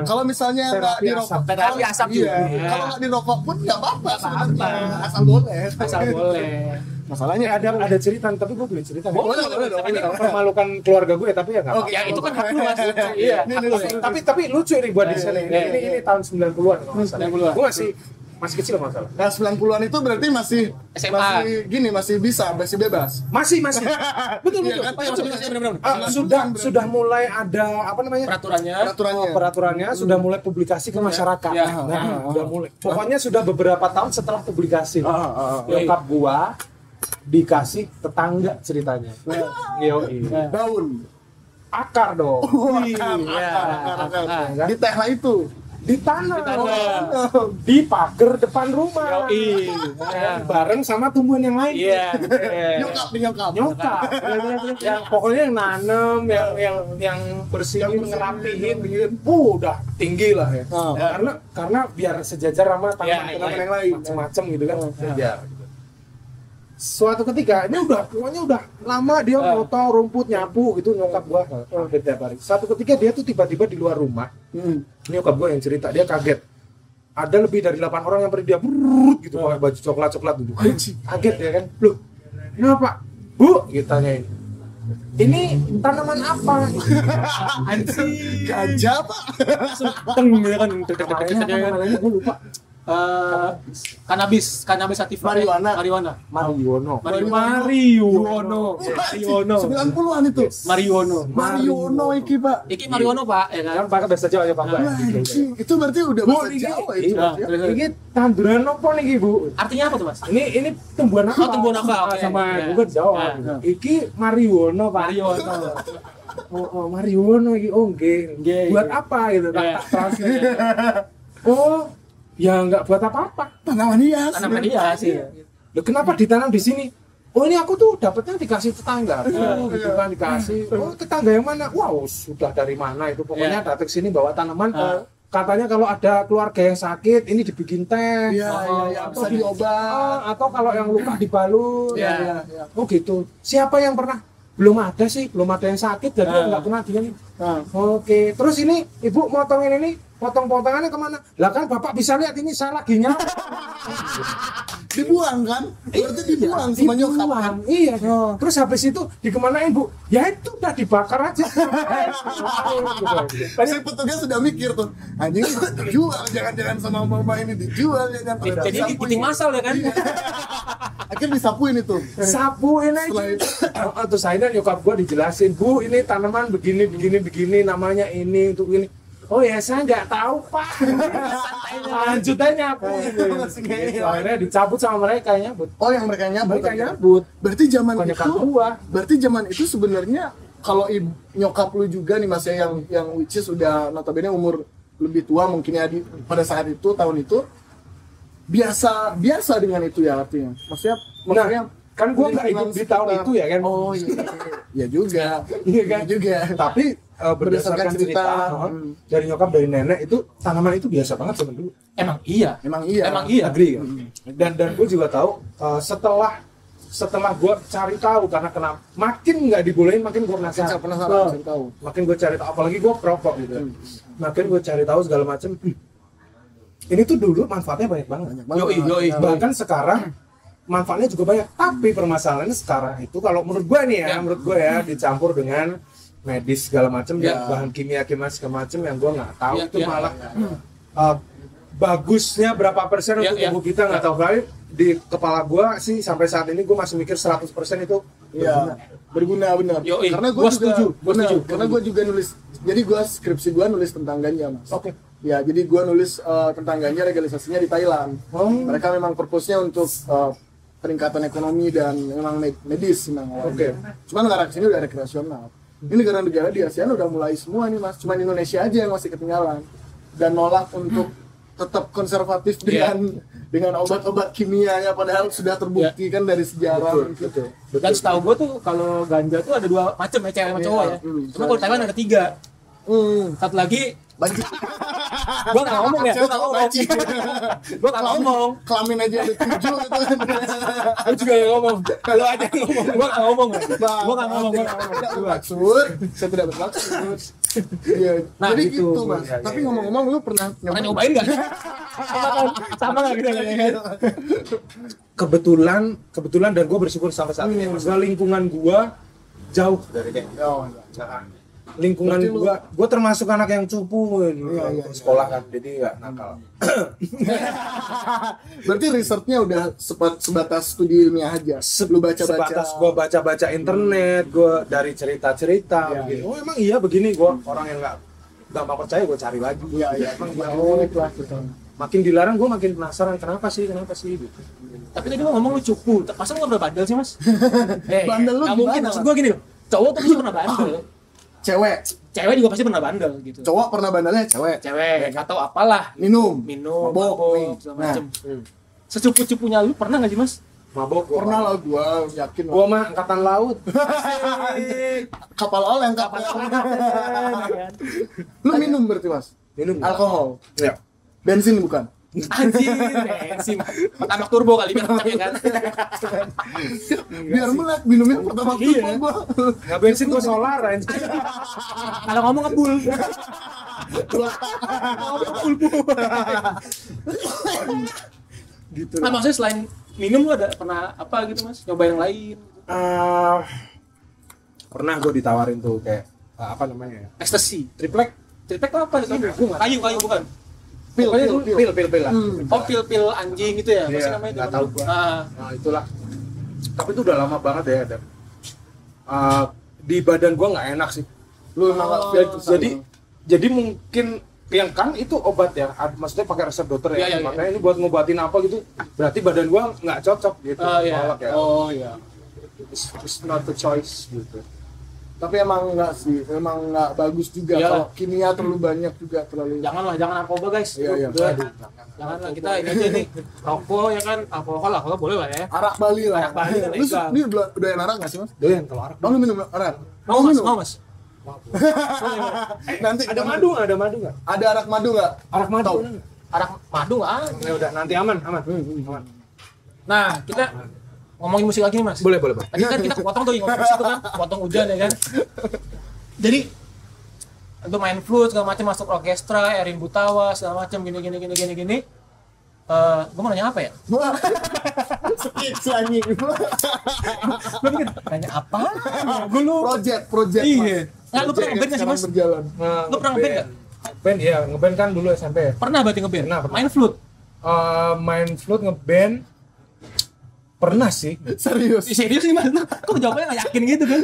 Kalau misalnya nggak Terapi dirokok, asap. Terapi asap juga. Kalau nggak dirokok pun nggak apa-apa sebenarnya. Asal boleh. Asal boleh. Masalahnya ada cerita, tapi gue belum cerita. Boleh dong. Ini mempermalukan keluarga gue, tapi ya nggak apa-apa. Ya itu kan hak lu Mas. Iya. Ini. Tapi lucu nih buat di sini. Ini tahun 90-an. 90-an. Gue masih kecil masalah. Nah 90-an itu berarti masih SMA. masih bisa, masih bebas. Masih. Betul. Iya kan? Oh iya masih benar-benar. Sudah mulai ada apa namanya? Peraturannya sudah mulai publikasi ke masyarakat. Ya. Nah, udah mulai. Pokoknya sudah beberapa tahun setelah publikasi. Nyokap gua dikasih tetangga ceritanya. Yoi. Daun. Akar dong. Akar. Di teh lah itu. Ditanam di pagar depan rumah. Bareng sama tumbuhan yang lain. Nyokap. Yang pokoknya yang nanam, yang bersihin, ngerapihin, udah tinggi lah ya. Karena biar sejajar sama tanaman yang lain, macam-macam gitu kan. Sejajar. Suatu ketika ini pokoknya udah lama dia potong rumput, nyapu gitu nyokap gua tiap hari. Suatu ketika dia tuh tiba-tiba di luar rumah. Nyokap gua yang cerita, dia kaget. Ada lebih dari 8 orang yang pergi dia gitu pakai baju coklat duduk. Kaget ya kan. Loh, kenapa? Bu, gitu tanyain. Ini tanaman apa? Anjing. Gajah Pak. Teng ya kan. Namanya gua lupa. Kanabis sativa. Marijuana. Mariono. 90-an itu. Mariono iki Pak. Iki Mariono Pak, ya kan? Kan pakai bahasa Jawa ya Pak. Itu berarti udah bahasa Jawa itu. Ini tanduran apa nih Bu? Artinya apa tuh Mas? Ini tumbuhan apa? Oh, tumbuhan apa? Oke. Sama gue Jawa. Iki Mariono Pak. Mariono iki nggih. Buat apa gitu? Tak translate. Oh, ya nggak buat apa-apa. Tanaman hias sih. Loh, kenapa ditanam di sini? Oh, ini aku tuh dapetnya dikasih tetangga. Gitu kan dikasih. Oh, tetangga yang mana? Wow, sudah dari mana itu? Pokoknya datang ke sini bawa tanaman. Katanya kalau ada keluarga yang sakit, ini dibikin teh. Bisa diobat. Atau kalau yang luka dibalut. Oh gitu. Siapa yang pernah? Belum ada yang sakit, jadi nggak pernah dia nih. Oke, terus ini ibu motongin ini, potong-potongannya kemana? Lah kan bapak bisa lihat ini saya lagi nyala. Dibuang kan? Berarti dibuang sama nyokap kan? Iya. Terus habis itu dikemanain Bu? Ya itu udah dibakar aja. Si petugas sudah mikir tuh, anjing dijual, jangan-jangan sama mama ini dijual ya. Jadi giting masal ya kan? Akhirnya disapuin itu. Sapuin aja. Terus akhirnya nyokap gua dijelasin, Bu ini tanaman begini namanya ini untuk ini. Oh ya saya nggak tahu Pak. Lanjut aja nyapu. Akhirnya dicabut sama mereka nyabut. Oh yang mereka nyabut. Berarti zaman itu sebenarnya kalau nyokap lu juga nih Mas ya yang which is udah notabene umur lebih tua mungkin ya pada saat itu tahun itu biasa dengan itu ya artinya. Maksudnya kan gua nggak hidup di tahun itu ya kan. Oh iya juga. Tapi berdasarkan cerita dari nyokap dari nenek itu tanaman itu biasa banget zaman dulu. Emang iya. Agree kan? Dan gue juga tahu setelah gue cari tahu karena makin nggak dibolehin makin gue penasaran tahu. Makin gue cari tahu, apalagi gue perokok gitu. Makin gue cari tahu segala macam. Ini tuh dulu manfaatnya banyak banget. Yoi. Bahkan sekarang manfaatnya juga banyak. Tapi permasalahannya sekarang itu kalau menurut gue nih ya, dicampur dengan medis segala macam bahan kimia segala macam yang gue nggak tahu itu malah bagusnya berapa persen untuk tubuh kita nggak tahu. Kali di kepala gue sih sampai saat ini gue masih mikir 100% itu berguna benar. Karena gue setuju. Karena gue juga nulis. Jadi gue skripsi gue nulis tentang ganja Mas. Oke. Ya jadi gue nulis tentang ganja legalisasinya di Thailand. Mereka memang purpose-nya untuk peningkatan ekonomi dan memang medis memang. Cuman ngarah sini udah rekreasional. Ini negara-negara di ASEAN udah mulai semua nih Mas, cuma Indonesia aja yang masih ketinggalan dan nolak untuk tetap konservatif dengan obat-obat kimianya padahal sudah terbukti kan dari sejarah. Betul. Dan setahu gue tuh kalau ganja tuh ada 2 macam ya, cewek sama cowok ya. Cuma kalau Thailand ada 3. Satu lagi banjir. Gua nggak ngomong ya. Gua nggak ngomong. Kelamin aja ada 7 gitu kan. Gua juga nggak ngomong. Kalau aja ngomong. Gua nggak ngomong. Gua nggak ngomong. Tidak bermaksud. Saya tidak bermaksud. Iya. Nah, Jadi gitu. gitu Mas. Ya, Tapi ya. ngomong-ngomong lu pernah Nyobain nggak? Sama nggak gitu? Kebetulan dan gue bersyukur sampai saat ini maksudnya lingkungan gue jauh dari kayak gitu. Oh, Lingkungan Berarti gue termasuk anak yang cupu Iya. sekolah kan, jadi nggak nakal. Berarti risetnya udah sebatas studi ilmiah aja. Lu baca-baca. Sebatas gue baca internet, gue dari cerita-cerita Iya, begini. iya. Oh emang iya begini, gue orang yang nggak gampang percaya, gue cari lagi. Iya, iya. Emang Yang iya. unik lah gitu. Makin dilarang gue makin penasaran kenapa sih gitu. Tapi tadi lu ngomong lu cupu. Masa lu nggak pernah bandel sih, Mas? Bandel lu nggak mungkin. gimana, Maksud gua gini loh. Cowok tuh pasti pernah bandel. Cewek. Cewek juga pasti pernah bandel gitu. Cowok pernah bandelnya cewek. Cewek atau apalah. Minum, Mabok, segala macem. Secupu-cupunya lu pernah nggak sih, Mas? Mabok gua. Pernah lah gua yakin Gua mah angkatan laut. kapal oleng kapal. Lu minum berarti Mas? Minum. Alkohol. Ya. Bensin bukan? Anjir, bensin. Pertama turbo kali biar kenceng ya kan. Biar melek minumnya pertama Iya. turbo gua. Nggak bensin gua solar anjir. Kalau ngomong ngebul. Gitu. Nah, maksudnya selain minum lu ada pernah apa gitu, Mas? Nyoba yang lain? Pernah gue ditawarin tuh kayak apa namanya ya? Ecstasy. Triplek. Triplek apa itu? Kayu bukan? Pokoknya itu pil lah. Oh, pil anjing gitu ya? Apa sih Iya, namanya itu? nggak tahu gua. Ah. Nah itulah. Tapi itu udah lama banget ya. Dan, di badan gua nggak enak sih. Lu emang nggak feel itu. Jadi mungkin yang kan itu obat ya, maksudnya pakai resep dokter ya. Iya, iya, Makanya ini buat ngobatin apa gitu. Berarti badan gua nggak cocok gitu. Iya. Nolak ya. Oh iya. It's not a choice gitu. Tapi emang enggak sih, emang enggak bagus juga Iyalah. kalau kimia terlalu banyak juga terlalu. Jangan narkoba guys. Iya. Janganlah kita ini aja nih. Rokok ya kan, alkohol boleh lah ya. Arak Bali lah. Arak Bali kan Lu legal. ini udah arak enggak sih, Mas? Doyan kalau arak. Oh, lu minum arak? Mau Mas? Nanti Ada madu nggak? Ada arak madu enggak? Arak madu. Arak madu nggak ada. Ya udah nanti aman. Nah, kita ngomongin musik lagi nih, Mas. Boleh. Tadi kan kita potong tuh ngomongin musik tuh kan, potong hujan ya kan. Jadi untuk main flute segala macam, masuk orkestra, Erin Butawa segala macam gini. Gue mau nanya apa ya? Skits anjing. Gue mikir nanya apa? Gue lu Project. iya. Nggak, lu pernah ngeband nggak sih, Sekarang Mas? berjalan. Lu pernah ngeband nggak? Band ya, ngeband kan dulu SMP ya. Pernah berarti ngeband? Pernah. Main flute? Main flute ngeband pernah sih. Serius. Serius nih, Mas? Kok jawabannya nggak yakin gitu kan?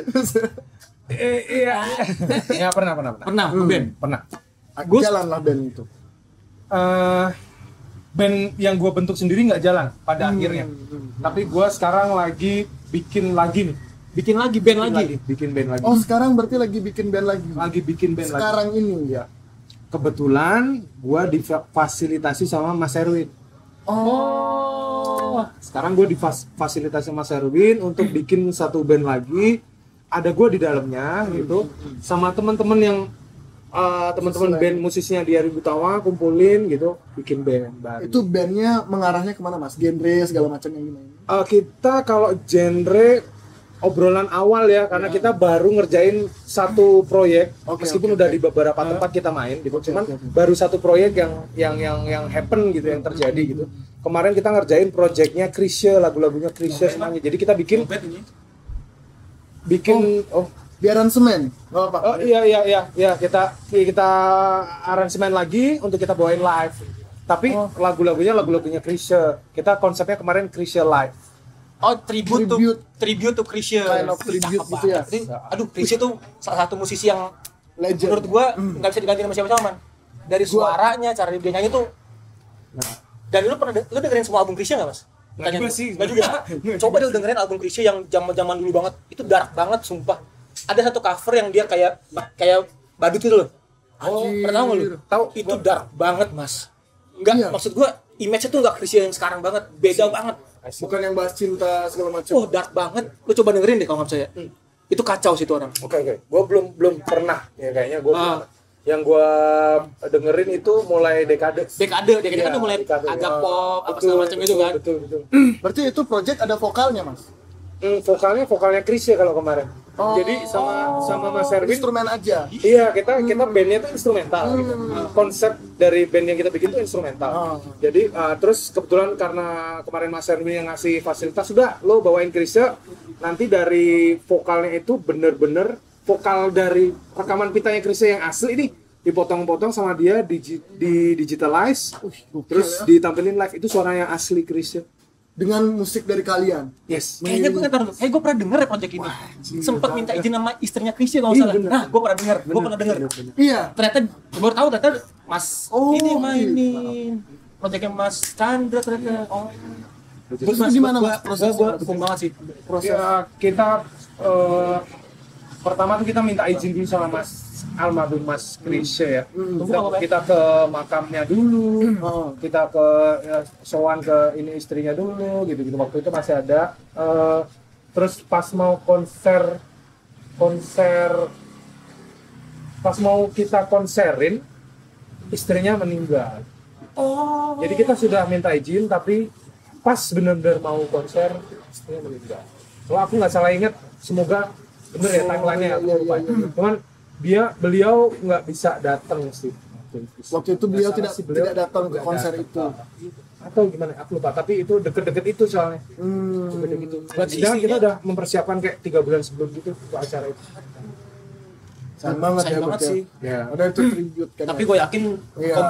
Iya. Ya pernah. Pernah ngeband? Pernah. Jalan lah band itu. Band yang gue bentuk sendiri nggak jalan pada akhirnya. Tapi gue sekarang lagi bikin lagi nih. Bikin lagi band lagi? Bikin band lagi. Oh, sekarang berarti lagi bikin band lagi. Lagi bikin band Sekarang lagi. ini ya. Kebetulan gue difasilitasi sama Mas Erwin. Oh. Sekarang gue difasilitasi sama Mas Erwin untuk bikin satu band lagi. Ada gue di dalamnya gitu, sama teman-teman yang teman-teman band musisinya di Erin Butawa kumpulin gitu, bikin band baru. Itu bandnya mengarahnya kemana, Mas? Genre segala macam yang gimana? Kita kalau genre obrolan awal ya, karena kita baru ngerjain satu proyek, meskipun udah di beberapa tempat kita main gitu, cuman baru satu proyek yang happen gitu, yang terjadi gitu. Kemarin kita ngerjain proyeknya Krisya, lagunya Krisya semuanya. Jadi kita bikin Di aransemen. Oh, Pak. Oh iya kita aransemen lagi untuk kita bawain live. Tapi lagu-lagunya Krisya. Kita konsepnya kemarin Krisya live. Oh, tribute to Krisya. Kind of tribute gitu ya. Aduh, Krisya tuh salah satu musisi yang Legend. menurut gua nggak bisa diganti sama siapa-siapa, Man. Dari suaranya, cara dia nyanyi tuh. Dan lu dengerin semua album Krisya nggak, Mas? Nggak juga sih. Nggak juga. Coba deh lu dengerin album Krisya yang zaman dulu banget. Itu dark banget, sumpah. Ada satu cover yang dia kayak badut gitu loh. Oh, pernah tahu nggak lu? Tahu. Itu dark banget, Mas. Enggak, Iya. maksud gua image-nya tuh nggak Krisya yang sekarang banget, beda banget. Bukan yang bahas cinta segala macam. Oh, dark banget. Lu coba dengerin deh kalau nggak percaya. Itu kacau sih itu orang. Oke. Gua belum pernah ya kayaknya gua. Yang gua dengerin itu mulai dekade Dekade Iya, kan udah mulai dekade, agak ya. pop apa Betul, segala macam itu kan. betul. Berarti itu project ada vokalnya, Mas? Vokalnya Chris ya kalau kemarin. Jadi sama Mas Erwin Instrumen aja. iya, kita bandnya itu instrumental gitu. Konsep dari band yang kita bikin itu instrumental. Jadi terus kebetulan karena kemarin Mas Erwin yang ngasih fasilitas, sudah lo bawain Krisya, nanti dari vokalnya itu bener-bener vokal dari rekaman pitanya Krisya yang asli ini dipotong-potong sama dia di digitalize, terus ditampilin live, itu suara yang asli Krisya. Dengan musik dari kalian. Yes. Kayaknya gue nggak tahu. Gue pernah denger ya project ini. Sempet minta izin sama istrinya Krisya kalau nggak salah. Nah, gue pernah denger. Iya. Ternyata baru tahu ternyata Mas ini Oh, mainin. Projectnya Mas Chandra ternyata. Oh. Terus gimana, Mas? Prosesnya? Gue dukung banget sih. Ya, kita pertama tuh kita minta izin dulu sama Mas almarhum Mas Krisya ya. Kita ke makamnya dulu, kita ke sowan ke ini istrinya dulu gitu. Waktu itu masih ada. Terus pas mau pas mau kita konserin, istrinya meninggal. Oh. Jadi kita sudah minta izin, tapi pas benar-benar mau konser, istrinya meninggal. Kalau aku nggak salah ingat, semoga bener ya timeline-nya. Cuman beliau nggak bisa datang sih. Waktu itu beliau tidak datang ke konser itu. Atau gimana? Aku lupa. Tapi itu deket-deket itu soalnya. Deket-deket itu. Sedang kita udah mempersiapkan kayak 3 bulan sebelum gitu untuk acara itu. Sayang banget Sayang ya, banget Bud, ya. sih. Ya. Ada itu tribute kan. Tapi gue yakin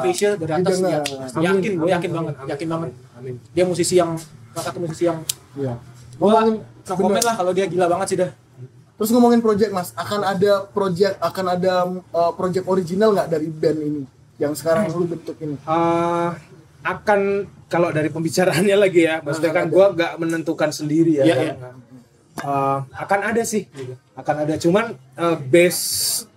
Krisya dari atas didengar. dia. Gue yakin banget. Amin. Dia musisi yang salah satu musisi yang Iya. gue nggak komen lah kalau dia gila banget sih dah. Terus ngomongin project, Mas, akan ada project original nggak dari band ini yang sekarang lu bentuk ini? Akan kalau dari pembicaraannya lagi ya, maksudnya kan gue nggak menentukan sendiri ya. Iya, kan? iya. Akan ada sih, akan ada. Cuman base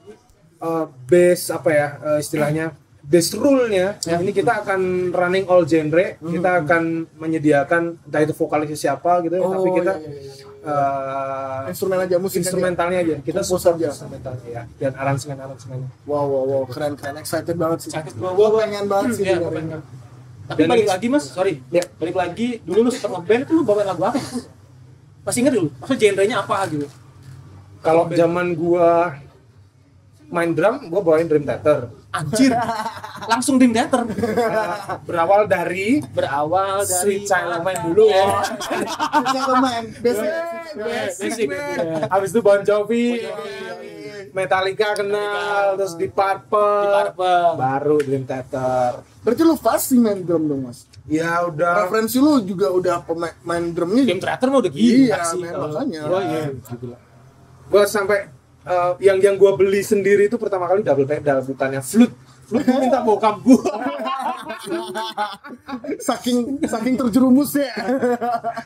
apa ya istilahnya, base rule-nya ini kita akan running all genre. Kita akan menyediakan entah itu vokalisnya siapa gitu, tapi kita Instrumen aja, musik instrumentalnya aja. Kita Kompos support aja. instrumentalnya ya, dan aransemennya. Wow, keren, excited banget sih. Gue pengen banget sih Iya, dengerin. tapi Dan balik ini- lagi Mas, sorry. Ya. Balik lagi dulu lu suka ngeband itu lu bawain lagu apa? Mas? Masih ingat dulu? Maksudnya genrenya apa gitu? Kalau zaman gua main drum, gua bawain Dream Theater. Anjir. Langsung Dream Theater. Berawal dari Sweet Child of Mine dulu. Main basic. Basic. Habis itu Bon Jovi, Metallica kenal, terus di Purple, baru Dream Theater. Berarti lu pasti main drum dong, Mas. Ya udah. Referensi lu juga udah main drumnya. Dream Theater mah udah gila Iya, sih. main makanya. Oh iya. Gua sampai yang gua beli sendiri itu pertama kali double pedal, bukannya flute. Flute gua minta bokap gua. saking terjerumus ya.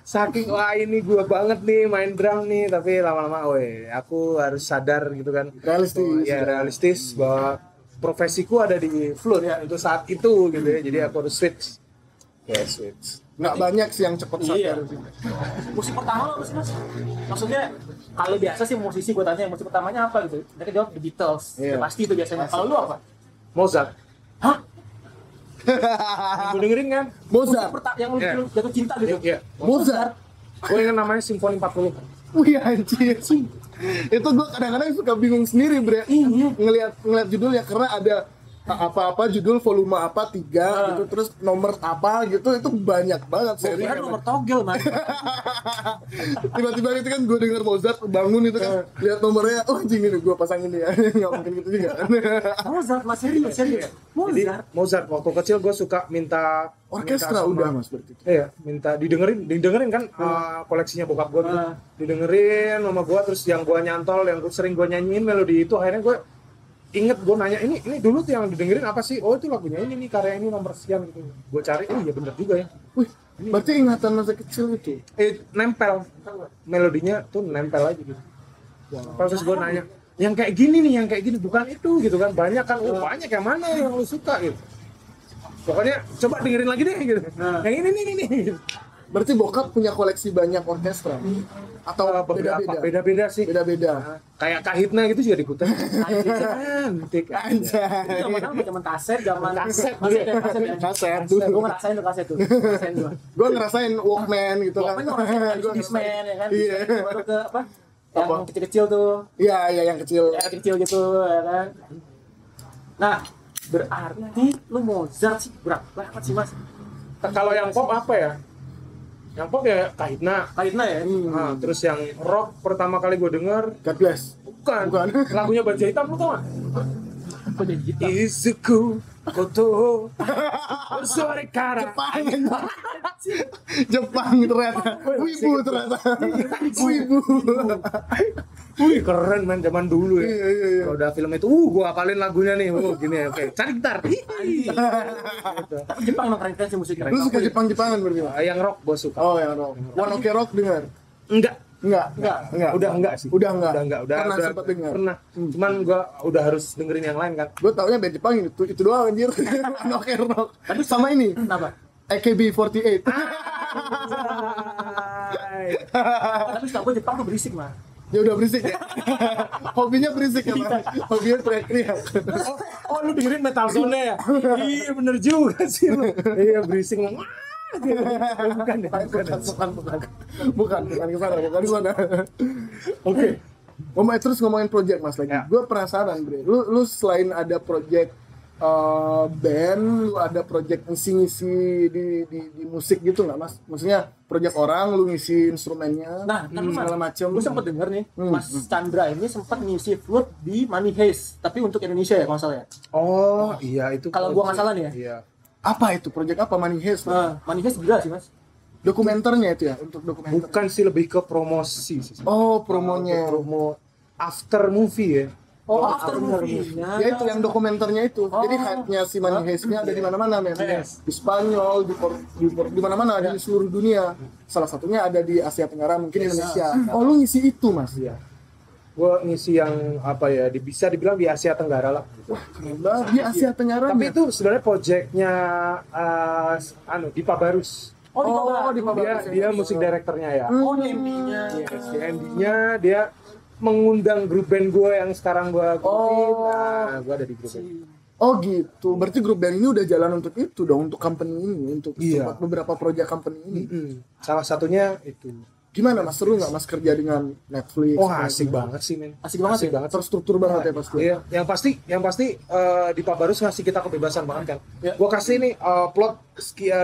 Saking wah ini gua banget nih main drum nih, tapi lama-lama aku harus sadar gitu kan. Realistis bahwa profesiku ada di flute ya untuk saat itu gitu ya. Jadi aku harus switch. Nggak banyak sih yang cepet Iya. sadar sih. Musik pertama apa sih Mas? Maksudnya kalau biasa sih musisi gue tanya musik pertamanya apa gitu. Mereka jawab The Beatles. Iya. Ya, pasti itu biasanya. Kalau lu apa? Mozart. Hah? Gue dengerin kan? Mozart. Yang lu Iya. jatuh cinta gitu. Iya. Mozart. Gue ingat namanya Simfoni 40. Wih anjir. Itu gue kadang-kadang suka bingung sendiri, Bre. Ngelihat judulnya karena ada apa-apa judul volume apa 3 gitu, terus nomor apa gitu, itu banyak banget seri. Kira nomor togel man. Tiba-tiba itu kan gue denger Mozart bangun itu kan, lihat nomornya, oh anjing ini gue pasang ini ya. Nggak mungkin gitu juga. Mozart mas serius. Jadi Mozart waktu kecil gue suka minta Orkestra sama- udah Mas berarti. Iya, minta didengerin kan koleksinya bokap gue tuh. Didengerin sama gue, terus yang gue nyantol, yang sering gue nyanyiin melodi itu, akhirnya gue inget, gue nanya ini dulu tuh yang didengerin apa sih? Oh itu lagunya ini nih, karya ini nomor sekian gitu. Gue cari, oh iya bener juga ya. Wih, berarti ingatan masa kecil itu. Nempel, melodinya tuh nempel aja gitu. Terus gue nanya, yang kayak gini nih, yang kayak gini bukan itu gitu kan? Banyak kan, banyak yang mana yang lu suka gitu. Pokoknya coba dengerin lagi deh gitu. Yang ini nih. Berarti bokap punya koleksi banyak orkestra atau beberapa beda-beda? beda-beda sih. Beda-beda. Kayak Kahitna gitu juga diputar. Cantik. Anjay. Zaman kaset, zaman Kaset dulu. kaset ya. Kaset dulu. Gue ngerasain tuh kaset tuh. Ngerasain gua. Gue ngerasain Walkman gitu kan. Walkman ngerasain Gua Discman ya kan. Iya. Baru ke apa? Yang Apa? kecil-kecil tuh. Iya, iya yang kecil. Ya kecil gitu ya kan. Nah, berarti lu Mozart sih berapa banget sih Mas? Kalau yang pop apa ya? Yang pop ya Kahitna. Kahitna ya? Nah, terus yang rock pertama kali gue denger God bless. bukan. Bukan. Lagunya Baja Hitam lu tau gak? Kok jadi gitu? Izuku koto sore kara. Jepang ternyata. Wibu ternyata. Wibu. Wih keren man zaman dulu ya. Iya, iya, iya. Kalau udah film itu, gua hafalin lagunya nih. Gini ya, oke. Cari gitar. Gitu. Tapi Jepang emang keren-keren sih musiknya. Lu suka Jepang-Jepangan berarti? Mas? Yang rock gua suka. Oh, yang rock. One Ok Rock dengar? Enggak. Enggak. Udah enggak sih. Udah enggak. Pernah Udah sempat dengar. Pernah. Cuman gua udah harus dengerin yang lain kan. Gue taunya band Jepang itu doang anjir. One Ok Rock. Tapi Sama ini Kenapa? AKB48. Tapi setahu gue Jepang tuh berisik mah. Ya udah berisik ya. Hobinya berisik ya, Mas. Hobinya teriak-teriak. Oh, lu dengerin Metal Zone ya? Iya bener juga sih lu. Iya berisik. Bukan ya? Bukan ke sana. Oke. Terus ngomongin project Mas lagi. Ya. Gue penasaran, Bre. Lu selain ada project band, lu ada project ngisi-ngisi di musik gitu nggak Mas? Maksudnya project orang, lu ngisi instrumennya, Nah, segala macam. gue sempet denger nih, Mas Chandra ini sempat ngisi flute di Money Heist, tapi untuk Indonesia ya kalau nggak salah ya. Oh iya itu. Kalau gua nggak salah nih ya. Iya. Apa itu? Project apa? Money Heist? Money Heist gila sih Mas. Dokumenternya itu ya? Untuk dokumenter? Bukan sih, lebih ke promosi sih. Oh, promonya. Promo after movie ya. Oh, after movie-nya. Ya itu yang dokumenternya itu. Jadi hype-nya si Money Heist-nya ada di mana-mana, men. Yes. Di Spanyol, di mana-mana, di seluruh dunia. Salah satunya ada di Asia Tenggara, mungkin Indonesia. Oh, lu ngisi itu, Mas? Iya. Gue ngisi yang apa ya? Bisa dibilang di Asia Tenggara lah. Gitu. Di Asia Tenggara. Tapi itu sebenarnya projectnya Dipa Barus. di Pabarus. Dia musik direkturnya ya. Oh, MD-nya. Yes, di MD-nya dia mengundang grup band gue yang sekarang gue ikutin. Nah, gue ada di grup band. Oh gitu. Berarti grup band ini udah jalan untuk itu dong, untuk company ini, untuk Iya. beberapa proyek company ini. Salah satunya itu. Gimana Mas? Seru nggak Mas kerja dengan Netflix? Wah, asik banget sih, men. Asik banget ya? Terstruktur banget ya pasti. Iya, yang pasti di Pak Barus ngasih kita kebebasan banget kan. Ya. Gua kasih nih plot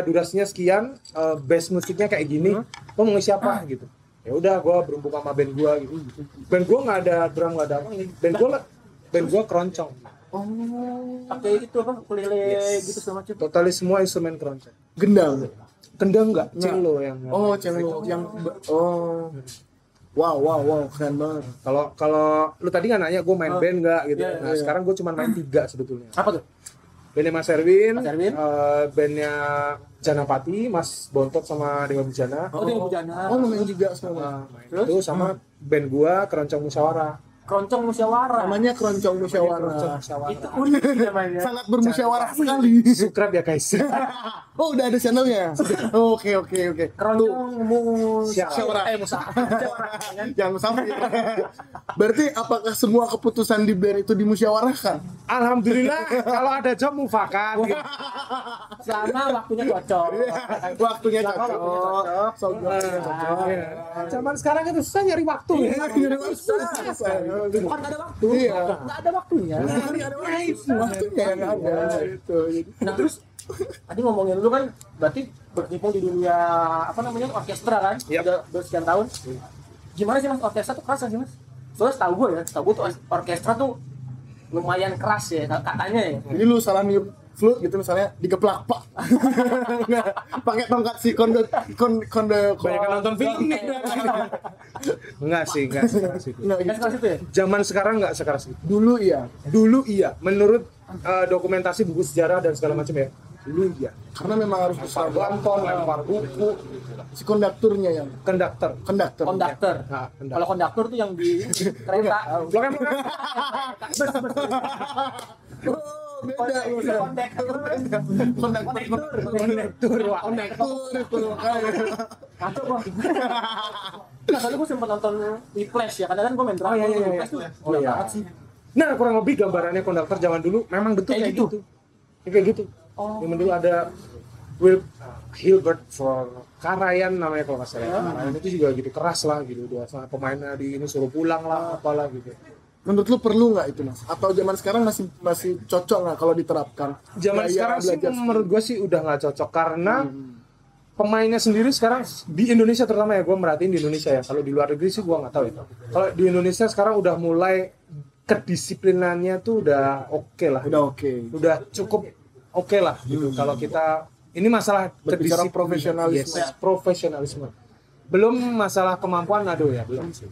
durasinya sekian, bass musiknya kayak gini. Lo mau ngisi apa gitu. Ya udah, gua berhubung sama band gua gitu. Band gua nggak ada drum, nggak ada apa ini. Band gua keroncong. Oh, Pakai itu apa? Ukulele gitu segala macam. Totali semua instrumen keroncong. gendang. Kendang nggak? Cello yang. Oh, cello yang wow, keren banget. Kalau lu tadi kan nanya gue main band nggak gitu. Iya, Nah, sekarang gue cuma main 3 sebetulnya. Apa tuh? Bandnya Mas Erwin, Mas Erwin. bandnya Janapati, Mas Bontot sama Dewa Bujana. Oh, dia Bujana. Oh, lu main juga sama. Itu sama band gua Keroncong Musyawarah. Keroncong Musyawarah. Namanya Keroncong Musyawarah. Itu unik namanya. Sangat bermusyawarah sekali. Subscribe ya guys. Oh, udah ada channelnya. Oke. Keroncong Musyawarah. Musyawarah. Jangan sampai. Berarti apakah semua keputusan di band itu dimusyawarahkan? Alhamdulillah kalau ada job mufakat. Selama waktunya cocok. Waktunya Selama cocok. waktunya cocok. Iya. Zaman sekarang itu susah nyari waktu. Bukan nggak ada waktu. Iya. Nggak ada waktunya. Waktunya yang ada itu. Nah terus tadi ngomongin lu kan berarti berkecimpung di dunia apa namanya orkestra kan? Yap. Udah sekian tahun. Gimana sih Mas orkestra tuh keras sih Mas? Soalnya setahu gue tuh orkestra tuh lumayan keras ya katanya ya. Jadi lu salah niup flute gitu misalnya digeplak pak. Nggak, pakai tongkat si konde. Banyak nonton film nih. Enggak sih. Nggak Kan gitu. keras itu ya? Zaman sekarang enggak sekeras itu. Dulu iya. Dulu iya, menurut dokumentasi buku sejarah dan segala macam ya. Dulu iya. Karena memang harus Lempar besar banton, lempar buku, si kondukturnya yang konduktor. konduktor. Konduktor. Nah, konduktor. Kalau konduktor tuh yang di kereta. Blok. Bus. beda. Konektor itu. Kacau gua. Nah, soalnya gue sempat nonton di Flash ya, kadang-kadang gue main drama di Flash tuh. Oh iya. Nah, kurang lebih gambarannya konduktor zaman dulu memang bentuk kayak gitu. Kayak gitu. Zaman dulu ada Will Hilbert for Karayan namanya kalau nggak salah. Karayan itu juga gitu keras lah gitu. Dia sama pemainnya di ini suruh pulang lah apalah gitu. Menurut lu perlu nggak itu mas? Atau zaman sekarang masih cocok nggak kalau diterapkan? Zaman sekarang sih menurut gue sih udah nggak cocok karena pemainnya sendiri sekarang di Indonesia terutama ya, gue merhatiin di Indonesia ya. Kalau di luar negeri sih gue nggak tahu itu. Kalau di Indonesia sekarang udah mulai kedisiplinannya tuh udah oke lah. Udah cukup oke lah gitu. Kalau kita ini masalah berbicara profesionalisme. Yes, profesionalisme. Belum masalah kemampuan, aduh ya belum sih.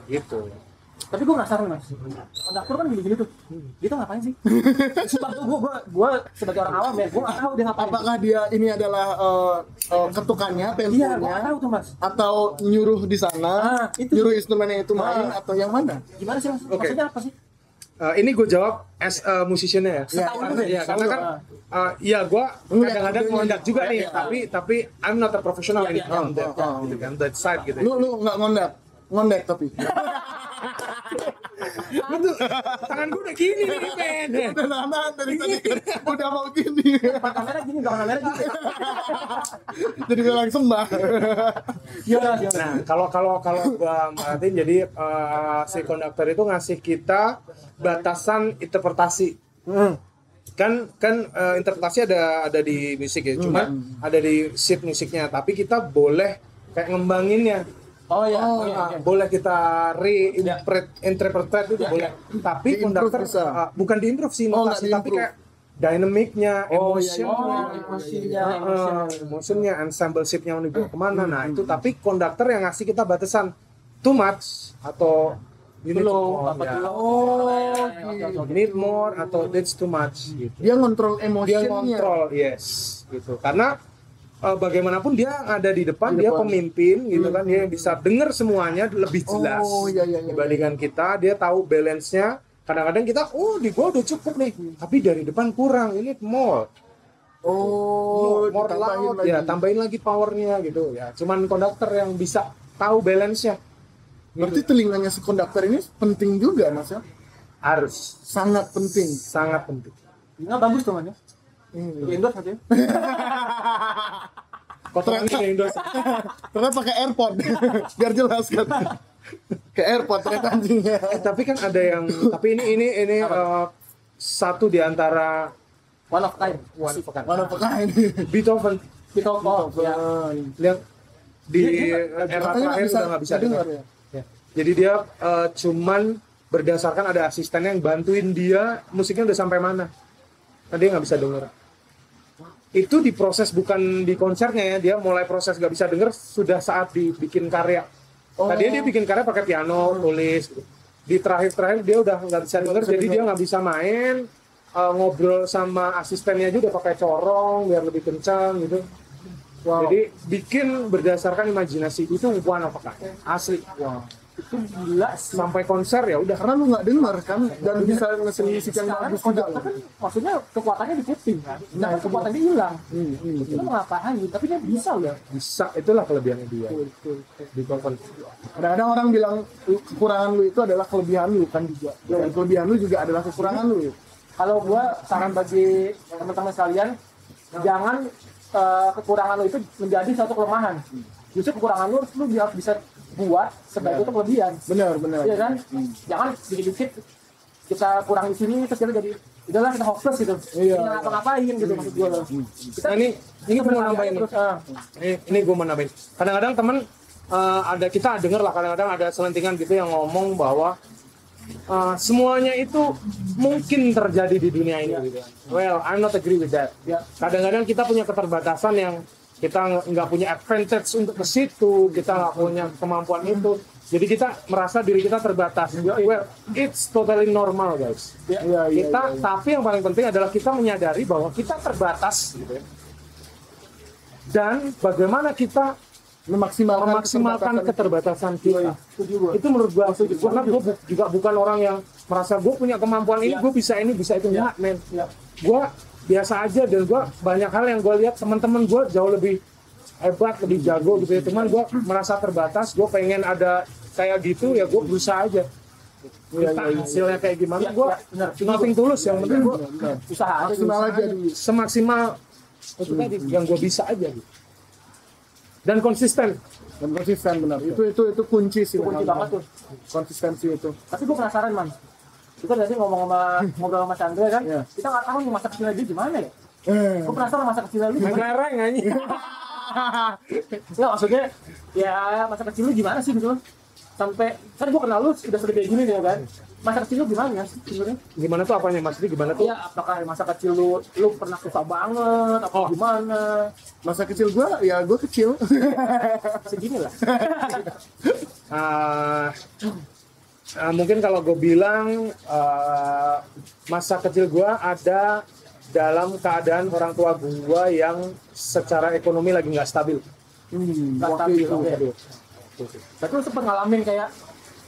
Gitu. Tapi gue penasaran mas, konduktor kan gini-gini tuh, dia tuh ngapain sih? Sumpah tuh gue sebagai orang awam ya, gue nggak tahu dia ngapain. Apakah dia ini adalah ketukannya, temponya? Iya, gue nggak tahu tuh mas. Atau nyuruh di sana, nyuruh instrumennya itu main, atau yang mana? Gimana sih mas? Maksudnya apa sih? Ini gue jawab as a musiciannya ya. Karena kan ya gue kadang-kadang ngondak juga nih, tapi I'm not a professional in that side gitu. Lu nggak ngondak tapi. Lu tuh tangan gue udah gini nih Ben. Udah nahan dari tadi udah mau gini. Kamera gini, kamera gini. Jadi gue langsung sembah. Nah, kalau gua merhatiin jadi si konduktor itu ngasih kita batasan interpretasi. Kan interpretasi ada di musik ya, cuman ada di sheet musiknya, tapi kita boleh kayak ngembanginnya. Boleh kita reinterpret itu boleh. Tapi konduktor bukan diimprove sih notasi, tapi kayak dynamicnya, emotionnya, ensemble shape-nya mau dibawa kemana. Nah itu tapi konduktor yang ngasih kita batasan too much atau need more atau that's too much gitu. Dia ngontrol emosinya. Dia ngontrol, yes gitu. Karena bagaimanapun dia ada di depan, dia pemimpin gitu kan, dia bisa dengar semuanya lebih jelas dibandingkan kita, dia tahu balance-nya. Kadang-kadang kita, di gua udah cukup nih, tapi dari depan kurang, ini more loud, ya tambahin lagi powernya gitu ya. Cuman konduktor yang bisa tahu balance-nya. Berarti telinganya si konduktor ini penting juga mas ya? Harus. Sangat penting. Ini bagus tuh mas ya? Endorse aja. Kotoran ini endorse. Ternyata pakai AirPod biar jelas kan. Ke AirPod ternyata anjingnya. Tapi kan ada yang ini satu di antara one of a kind. Beethoven. Ya. Yang di era terakhir udah nggak bisa dengar. Ya. Jadi dia cuman berdasarkan ada asisten yang bantuin dia musiknya udah sampai mana. Nah, dia nggak bisa dengar. Itu diproses bukan di konsernya ya, dia mulai proses nggak bisa dengar sudah saat dibikin karya. Tadinya dia bikin karya pakai piano, tulis. Gitu. Di terakhir dia udah nggak bisa dengar, jadi dia nggak bisa main, ngobrol sama asistennya aja udah pakai corong biar lebih kencang gitu. Wow. Jadi bikin berdasarkan imajinasi itu one of a kind. Asli. Wow. Itu gila sampai konser ya udah karena lu nggak dengar kan dan bisa ngasih musik yang bagus juga kan maksudnya kekuatannya di kuping kan kekuatannya hilang itu mau ngapain tapi dia bisa itulah kelebihannya dia di konser. Kadang-kadang orang bilang kekurangan lu itu adalah kelebihan lu kan juga dan kelebihan lu juga adalah kekurangan lu. Kalau gua saran bagi teman-teman sekalian jangan kekurangan lu itu menjadi suatu kelemahan. Justru kekurangan lu bisa buat sebagai itu kelebihan. Benar. Iya kan? Jangan dikit-dikit kita kurang di sini terus kita jadi udahlah kita hopeless gitu. Kita ngapa-ngapain gitu maksud gue. Nah, ini gue mau nambahin. Ini gue mau nambahin. Kadang-kadang teman kita dengar lah kadang-kadang ada selentingan gitu yang ngomong bahwa semuanya itu mungkin terjadi di dunia ini gitu. Well, I'm not agree with that. Kadang-kadang kita punya keterbatasan yang kita nggak punya advantage untuk ke situ, kita nggak punya kemampuan itu, jadi kita merasa diri kita terbatas. Well, it's totally normal guys. Tapi yang paling penting adalah kita menyadari bahwa kita terbatas, gitu ya. Dan bagaimana kita memaksimalkan keterbatasan kita. Itu menurut gua, karena gua juga bukan orang yang merasa gue punya kemampuan ini, gue bisa ini, bisa itu. Enggak, men. Gue biasa aja, dan gue banyak hal yang gue lihat teman-teman gue jauh lebih hebat, lebih jago gitu ya. Cuman gue merasa terbatas, gue pengen ada kayak gitu, ya gue berusaha aja. Entah hasilnya kayak gimana, gue nothing tulus, yang penting gue usaha aja dulu, semaksimal itu tadi yang gue bisa aja gitu. Dan konsisten benar. Itu kunci sih. Kunci banget tuh. Konsistensi itu. Tapi gue penasaran, Man. Kita tadi ngobrol sama Chandra kan, kita nggak tahu nih masa kecilnya dia gimana ya. Gue penasaran masa kecilnya lu gimana. Melarang aja. Nggak, maksudnya ya masa kecil lu gimana sih gitu. Sampai kan gue kenal lu udah segede gini nih kan. Masa kecil lu gimana sih sebenarnya? Gimana tuh apanya maksudnya gimana tuh? Iya, apakah masa kecil lu pernah susah banget apa gimana? Masa kecil gue kecil. Segini lah. Mungkin kalau gue bilang masa kecil gue ada dalam keadaan orang tua gue yang secara ekonomi lagi nggak stabil. Nggak stabil. Berarti lu sempat ngalamin kayak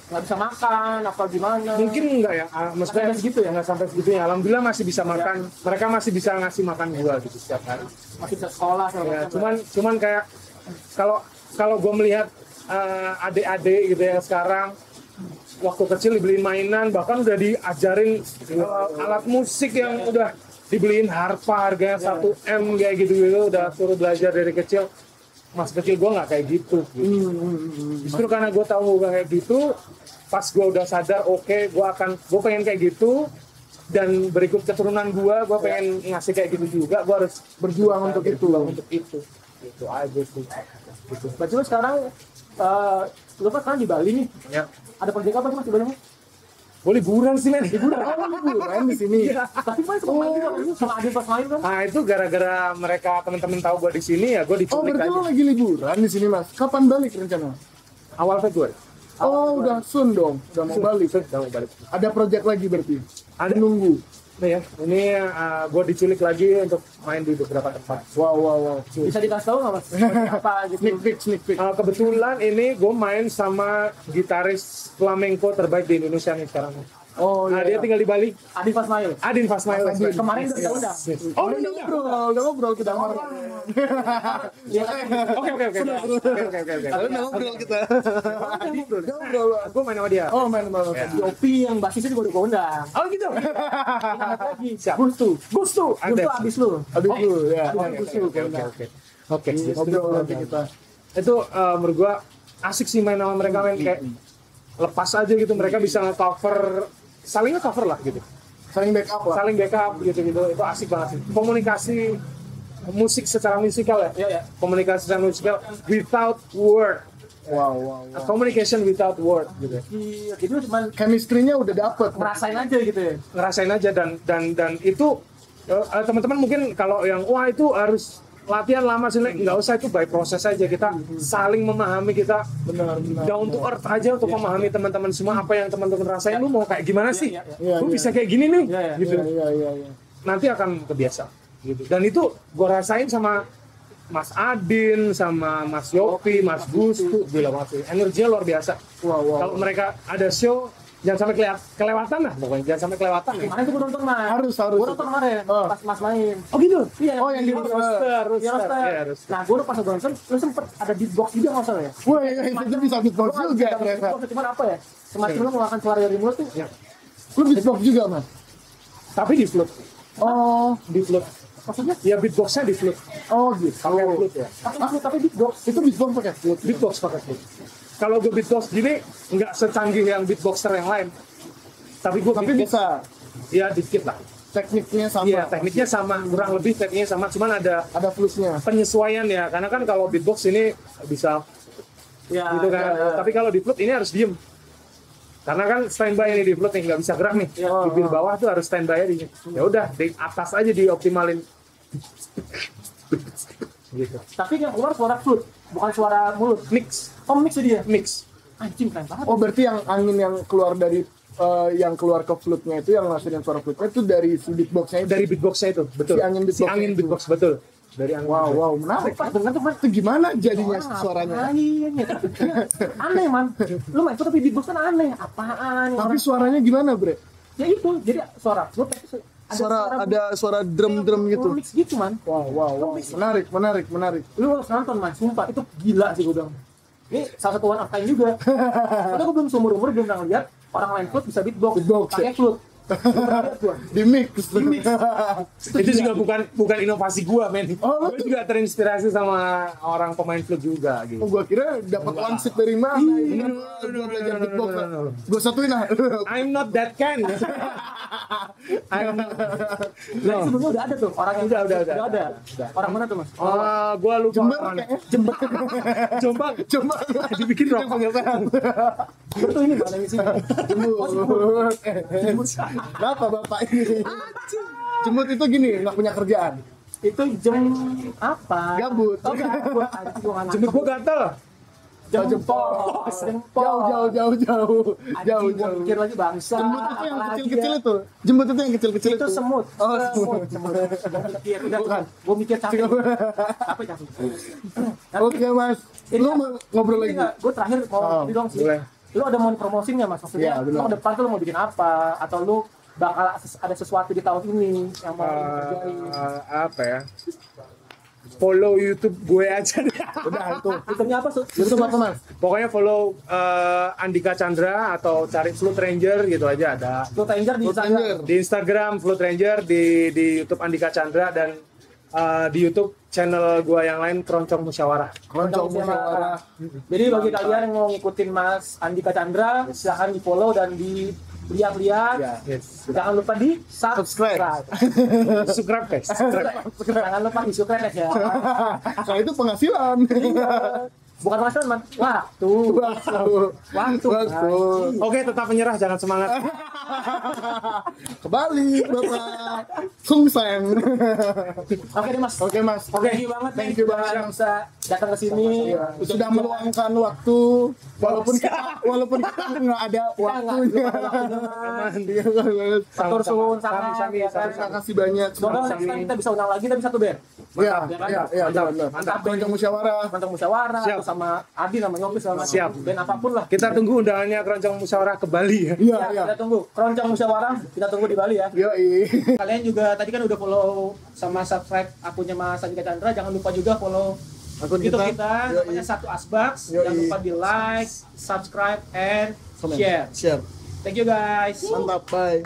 nggak bisa makan apa gimana? Mungkin enggak ya, maksudnya segitu ya, nggak sampai segitunya. Alhamdulillah masih bisa makan, mereka masih bisa ngasih makan gue gitu setiap hari. Masih bisa sekolah ya, cuman kayak kalau gue melihat adik-adik gitu ya sekarang, waktu kecil dibeliin mainan, bahkan udah diajarin alat musik yang udah dibeliin harganya 1 M kayak gitu, udah suruh belajar dari kecil. Mas kecil gue nggak kayak gitu. Justru karena gue tahu gue kayak gitu, pas gue udah sadar, gue pengen kayak gitu, dan berikut keturunan gue pengen ngasih kayak gitu juga, gue harus berjuang untuk itu. Itu aja sih. Gitu. Berarti lu sekarang lu kan sekarang di Bali nih. Ya. Ada proyek apa sih Mas di Bali? Gue liburan sih, men. Liburan di sini. Tapi Mas suka main juga sama Adil pas main kan? Itu gara-gara mereka teman-teman tahu gue di sini, ya gue diculik berarti aja. lo lagi liburan di sini, Mas? Kapan balik rencana? Awal Februari. Udah soon dong. Udah mau balik. Ada project lagi berarti? Ada. Nunggu. Ini gue diculik lagi untuk main di beberapa tempat. Wow. Bisa dikasih tahu nggak Mas? Apa gitu? Sneak peek. Kebetulan ini gue main sama gitaris flamenco terbaik di Indonesia nih sekarang. Dia tinggal di Bali. Adin Fasmail. Kemarin udah undang. Udah ngobrol kita. Oke. Udah ngobrol kita. Gue main sama dia. Main sama dia. Yopi yang basisnya juga udah undang. Gitu. Lagi. Siap. Gusto abis lu. Ya. Oke. Ngobrol nanti kita. Itu menurut gue asik sih main sama mereka, kayak lepas aja gitu, mereka bisa nge-cover, saling nge-cover lah gitu, saling backup gitu, itu asik banget sih. Komunikasi musik secara musikal ya. Komunikasi secara musikal without word. Wow. Communication without word gitu. Iya, itu cuma chemistry-nya udah dapet. ngerasain aja gitu ya. Ngerasain aja, dan itu teman-teman mungkin kalau yang itu harus latihan lama sih, nggak usah, itu by proses aja, kita saling memahami, kita benar down to earth aja untuk memahami teman-teman semua apa yang teman-teman rasain. Lu mau kayak gimana sih? Lu bisa kayak gini nih, gitu. Nanti akan kebiasa gitu. Dan itu gua rasain sama Mas Adin, sama Mas Yopi, Mas Gustu, gila banget sih. Energinya luar biasa. Kalau mereka ada show, jangan sampai kelewatan lah, pokoknya jangan sampai kelewatan. Kemarin tuh gue nonton Mas. Harus. Gue nonton kemarin pas Mas main. Oh gitu? Iya. Yang di roster. Nah gue udah pas nonton, lu sempet ada beatbox juga nggak salah ya? Wah, itu bisa beatbox juga ternyata. Cuman apa ya? Semacam lu mengeluarkan suara dari mulut tuh. Lu beatbox juga, Mas? Tapi di flute. Di flute. Maksudnya? Ya beatboxnya di flute. Gitu. Pakai flute ya. Tapi beatbox. Itu beatbox pakai flute. Beatbox pakai flute. Kalau gue beatbox gini nggak secanggih yang beatboxer yang lain. Tapi bisa. Ya dikit lah. Tekniknya sama. Iya, tekniknya sama, kurang lebih tekniknya sama, cuman ada flute-nya. Penyesuaian ya. Karena kan kalau beatbox ini bisa gitu kan. Tapi kalau di flute ini harus diem. Karena kan standby ini di flute nih, nggak bisa gerak nih. Bibir bawah tuh harus standby aja di. Ya udah, di atas aja dioptimalin. Gitu. Tapi yang keluar suara flute, bukan suara mulut. Mix. Mix dia. Mix. Anjing keren banget. Berarti yang angin yang keluar dari yang keluar ke flute-nya itu, yang ngasilin suara flute-nya itu dari si beatbox-nya itu. Dari beatbox-nya itu, betul. Si angin beatbox betul. Dari angin. Wow, menarik. Dengan tuh itu gimana jadinya suaranya? Aneh man. Lu main itu tapi beatbox kan aneh. Apaan? Tapi suaranya gimana, Bre? Ya itu, jadi suara flute tapi ada suara drum gitu. mix gitu man. Wow. Menarik. Lu harus nonton man, sumpah itu gila sih gue bilang. Ini salah satu one of kind juga. Karena gue belum seumur-umur belum pernah lihat orang main flute bisa beatbox pakai flute. Di mix. Itu juga bukan inovasi gua, men. Gua juga terinspirasi sama orang pemain flute juga gitu. Gua kira dapat one seat dari mana? Gua belajar beatbox. Gua satuin lah. I'm not that kind. Nah, sebelumnya udah ada tuh orang yang udah ada. Orang mana tuh mas? Gua lupa. Jember. Jombang. Dibikin rokok. Betul ini mana di sini? Jemut. Kenapa bapak ini? Jemut itu gini, nggak punya kerjaan. Itu jam apa? Gabut. Oh, gabut. Anjing, gua nggak Jemput nangkep. gua gatel. Jauh. Anjing, gua mikir lagi bangsa. Jembut itu yang apalagi kecil-kecil ya. itu. Jembut itu yang kecil-kecil Itu semut. Oh, semut. Gua mikir capek. Capek. Oke, Mas. Lu mau ngobrol lagi? Gue terakhir mau bilang sih. Boleh. Lu ada mau promosin nggak mas? Maksudnya, Iya, benar. lu ke depan tuh lu mau bikin apa? Atau lu bakal ada sesuatu di tahun ini yang mau kerjain? Apa ya? Follow YouTube gue aja deh. Udah itu. YouTube-nya apa? YouTube apa, Mas? Pokoknya follow Andika Chandra atau cari Flute Ranger gitu aja ada. Lu Ranger di Flute Instagram. Ranger. Di Instagram Flute Ranger, di YouTube Andika Chandra, dan di YouTube channel gue yang lain Keroncong Musyawarah. Keroncong Musyawarah. Jadi bagi kalian yang mau ngikutin Mas Andika Chandra, silahkan di follow dan dilihat-lihat. Ya. Yes. Jangan lupa di Subscribe. Subscribe guys. Jangan lupa di subscribe ya. Nah, itu penghasilan. Bukan masalah man. Waktu. Oke, tetap menyerah, jangan semangat. Kembali, Bapak. Sungseng. Oke deh mas. Oke, Mas. Thank you banget. Thank you banget. yang bisa datang ke sini. Sudah meluangkan waktu walaupun kita nggak ada waktunya. Atur suun Sami. Terima kasih banyak. Semoga next time kita bisa undang lagi tapi satu band. Iya, benar. Mantap. Keroncong Musyawarah. Keroncong Musyawarah Siap. atau sama Adi sama Yopi sama Siap. band apapun lah. Kita tunggu undangannya Keroncong Musyawarah ke Bali ya. Iya. Kita tunggu. Keroncong Musyawarah kita tunggu di Bali ya. Yoi. Kalian juga tadi kan udah follow sama subscribe akunnya Mas Andika Chandra. Jangan lupa juga follow Akun YouTube kita. kita namanya Satu Asbaks. Yoi. Jangan lupa di like, subscribe, and Comment. share. Share. Thank you guys. Mantap, bye.